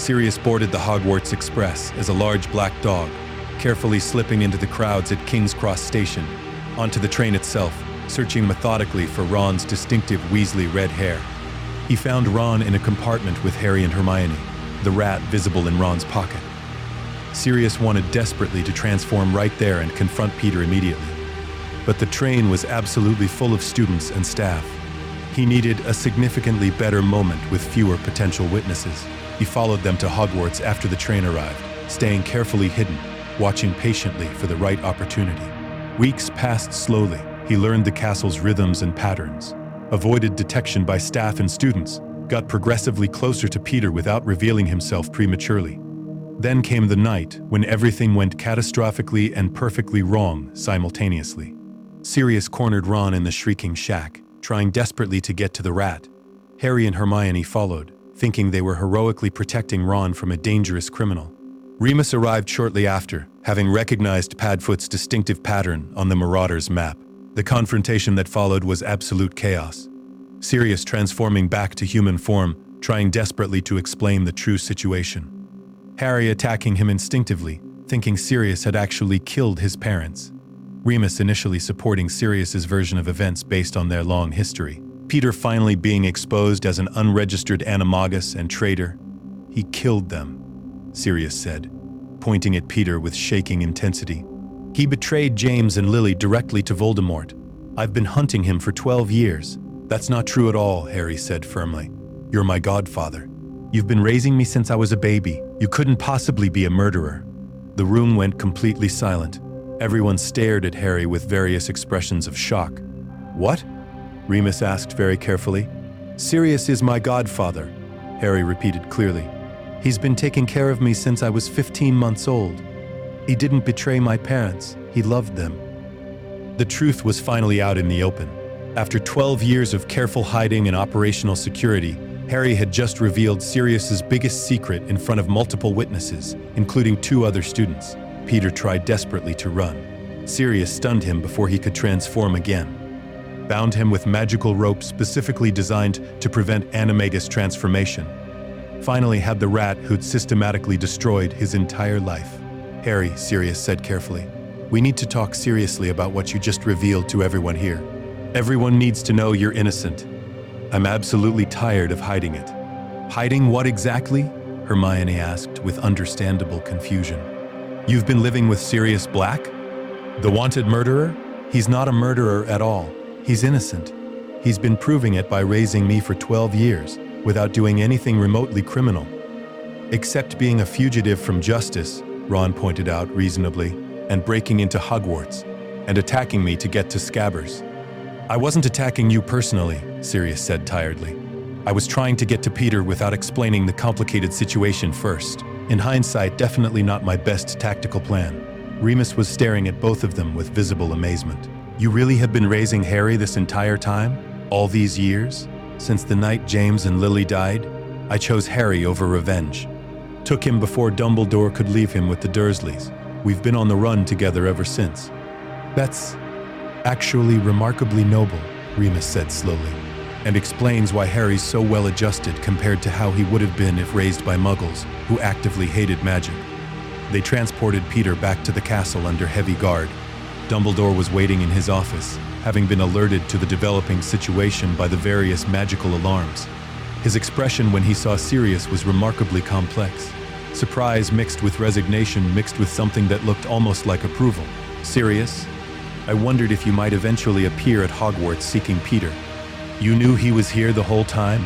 Sirius boarded the Hogwarts Express as a large black dog, carefully slipping into the crowds at King's Cross Station, onto the train itself, searching methodically for Ron's distinctive Weasley red hair. He found Ron in a compartment with Harry and Hermione, the rat visible in Ron's pocket. Sirius wanted desperately to transform right there and confront Peter immediately. But the train was absolutely full of students and staff. He needed a significantly better moment with fewer potential witnesses. He followed them to Hogwarts after the train arrived, staying carefully hidden, watching patiently for the right opportunity. Weeks passed slowly. He learned the castle's rhythms and patterns, avoided detection by staff and students, got progressively closer to Peter without revealing himself prematurely. Then came the night when everything went catastrophically and perfectly wrong simultaneously. Sirius cornered Ron in the shrieking shack, trying desperately to get to the rat. Harry and Hermione followed, thinking they were heroically protecting Ron from a dangerous criminal. Remus arrived shortly after, having recognized Padfoot's distinctive pattern on the Marauder's map. The confrontation that followed was absolute chaos. Sirius transforming back to human form, trying desperately to explain the true situation. Harry attacking him instinctively, thinking Sirius had actually killed his parents. Remus initially supporting Sirius's version of events based on their long history. Peter finally being exposed as an unregistered animagus and traitor. He killed them, Sirius said, pointing at Peter with shaking intensity. He betrayed James and Lily directly to Voldemort. I've been hunting him for 12 years. That's not true at all, Harry said firmly. You're my godfather. You've been raising me since I was a baby. You couldn't possibly be a murderer. The room went completely silent. Everyone stared at Harry with various expressions of shock. What? Remus asked very carefully. Sirius is my godfather, Harry repeated clearly. He's been taking care of me since I was 15 months old. He didn't betray my parents. He loved them. The truth was finally out in the open. After 12 years of careful hiding and operational security, Harry had just revealed Sirius's biggest secret in front of multiple witnesses, including 2 other students. Peter tried desperately to run. Sirius stunned him before he could transform again. Bound him with magical ropes specifically designed to prevent animagus transformation. Finally had the rat who'd systematically destroyed his entire life. Harry, Sirius said carefully, we need to talk seriously about what you just revealed to everyone here. Everyone needs to know you're innocent. I'm absolutely tired of hiding it. Hiding what exactly? Hermione asked with understandable confusion. You've been living with Sirius Black? The wanted murderer? He's not a murderer at all. He's innocent. He's been proving it by raising me for 12 years, without doing anything remotely criminal. Except being a fugitive from justice, Ron pointed out reasonably, and breaking into Hogwarts, and attacking me to get to Scabbers. I wasn't attacking you personally, Sirius said tiredly. I was trying to get to Peter without explaining the complicated situation first. In hindsight, definitely not my best tactical plan. Remus was staring at both of them with visible amazement. You really have been raising Harry this entire time? All these years? Since the night James and Lily died? I chose Harry over revenge. Took him before Dumbledore could leave him with the Dursleys. We've been on the run together ever since. That's actually remarkably noble, Remus said slowly, and explains why Harry's so well adjusted compared to how he would have been if raised by muggles who actively hated magic. They transported Peter back to the castle under heavy guard. Dumbledore was waiting in his office, having been alerted to the developing situation by the various magical alarms. His expression when he saw Sirius was remarkably complex. Surprise mixed with resignation mixed with something that looked almost like approval. Sirius, I wondered if you might eventually appear at Hogwarts seeking Peter. You knew he was here the whole time?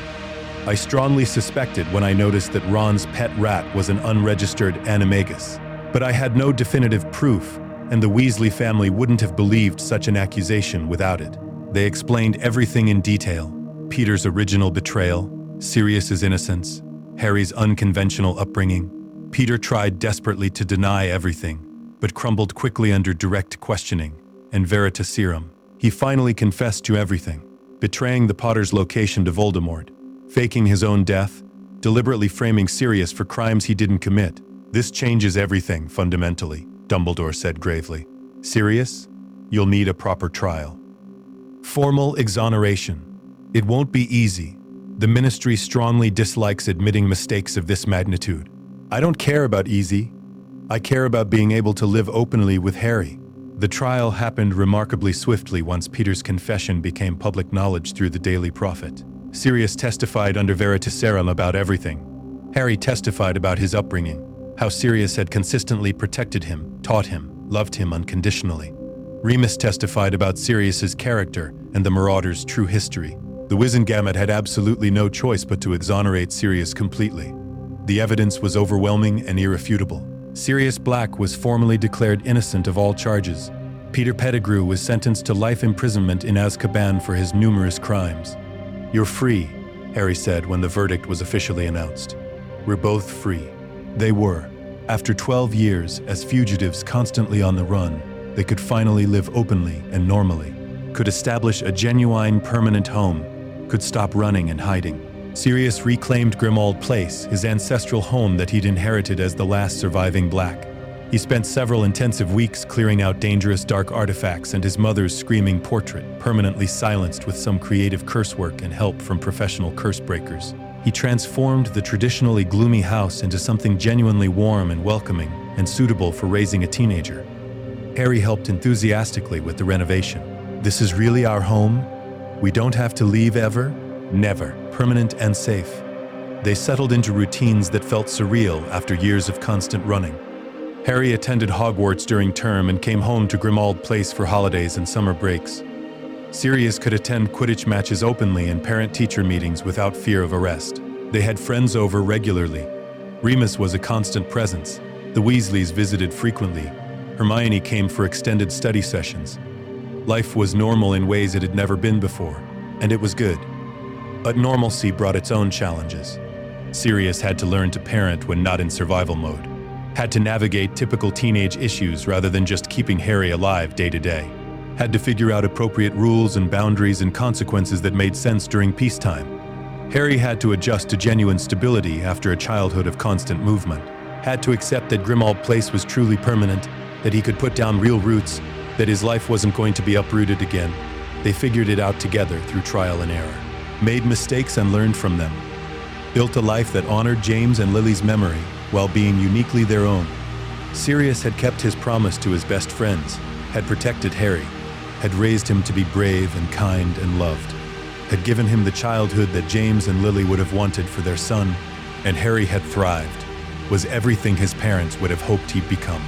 I strongly suspected when I noticed that Ron's pet rat was an unregistered animagus. But I had no definitive proof, and the Weasley family wouldn't have believed such an accusation without it. They explained everything in detail. Peter's original betrayal, Sirius's innocence, Harry's unconventional upbringing. Peter tried desperately to deny everything, but crumbled quickly under direct questioning and veritaserum. He finally confessed to everything, betraying the Potter's location to Voldemort, faking his own death, deliberately framing Sirius for crimes he didn't commit. This changes everything, fundamentally, Dumbledore said gravely. Sirius, you'll need a proper trial. Formal exoneration. It won't be easy. The Ministry strongly dislikes admitting mistakes of this magnitude. I don't care about easy. I care about being able to live openly with Harry. The trial happened remarkably swiftly once Peter's confession became public knowledge through the Daily Prophet. Sirius testified under veritaserum about everything. Harry testified about his upbringing, how Sirius had consistently protected him, taught him, loved him unconditionally. Remus testified about Sirius's character and the Marauders' true history. The Wizengamot had absolutely no choice but to exonerate Sirius completely. The evidence was overwhelming and irrefutable. Sirius Black was formally declared innocent of all charges. Peter Pettigrew was sentenced to life imprisonment in Azkaban for his numerous crimes. You're free, Harry said when the verdict was officially announced. We're both free. They were. After 12 years, as fugitives constantly on the run, they could finally live openly and normally, could establish a genuine permanent home, could stop running and hiding. Sirius reclaimed Grimmauld Place, his ancestral home that he'd inherited as the last surviving Black. He spent several intensive weeks clearing out dangerous dark artifacts and his mother's screaming portrait, permanently silenced with some creative curse work and help from professional curse breakers. He transformed the traditionally gloomy house into something genuinely warm and welcoming and suitable for raising a teenager. Harry helped enthusiastically with the renovation. This is really our home? We don't have to leave ever? Never. Permanent and safe. They settled into routines that felt surreal after years of constant running. Harry attended Hogwarts during term and came home to Grimmauld Place for holidays and summer breaks. Sirius could attend Quidditch matches openly and parent-teacher meetings without fear of arrest. They had friends over regularly. Remus was a constant presence. The Weasleys visited frequently. Hermione came for extended study sessions. Life was normal in ways it had never been before, and it was good. But normalcy brought its own challenges. Sirius had to learn to parent when not in survival mode. Had to navigate typical teenage issues rather than just keeping Harry alive day to day. had to figure out appropriate rules and boundaries and consequences that made sense during peacetime. Harry had to adjust to genuine stability after a childhood of constant movement, had to accept that Grimmauld Place was truly permanent, that he could put down real roots, that his life wasn't going to be uprooted again. They figured it out together through trial and error, made mistakes and learned from them, built a life that honored James and Lily's memory while being uniquely their own. Sirius had kept his promise to his best friends, had protected Harry, had raised him to be brave and kind and loved, had given him the childhood that James and Lily would have wanted for their son, and Harry had thrived, was everything his parents would have hoped he'd become,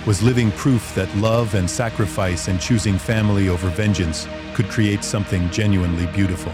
was living proof that love and sacrifice and choosing family over vengeance could create something genuinely beautiful.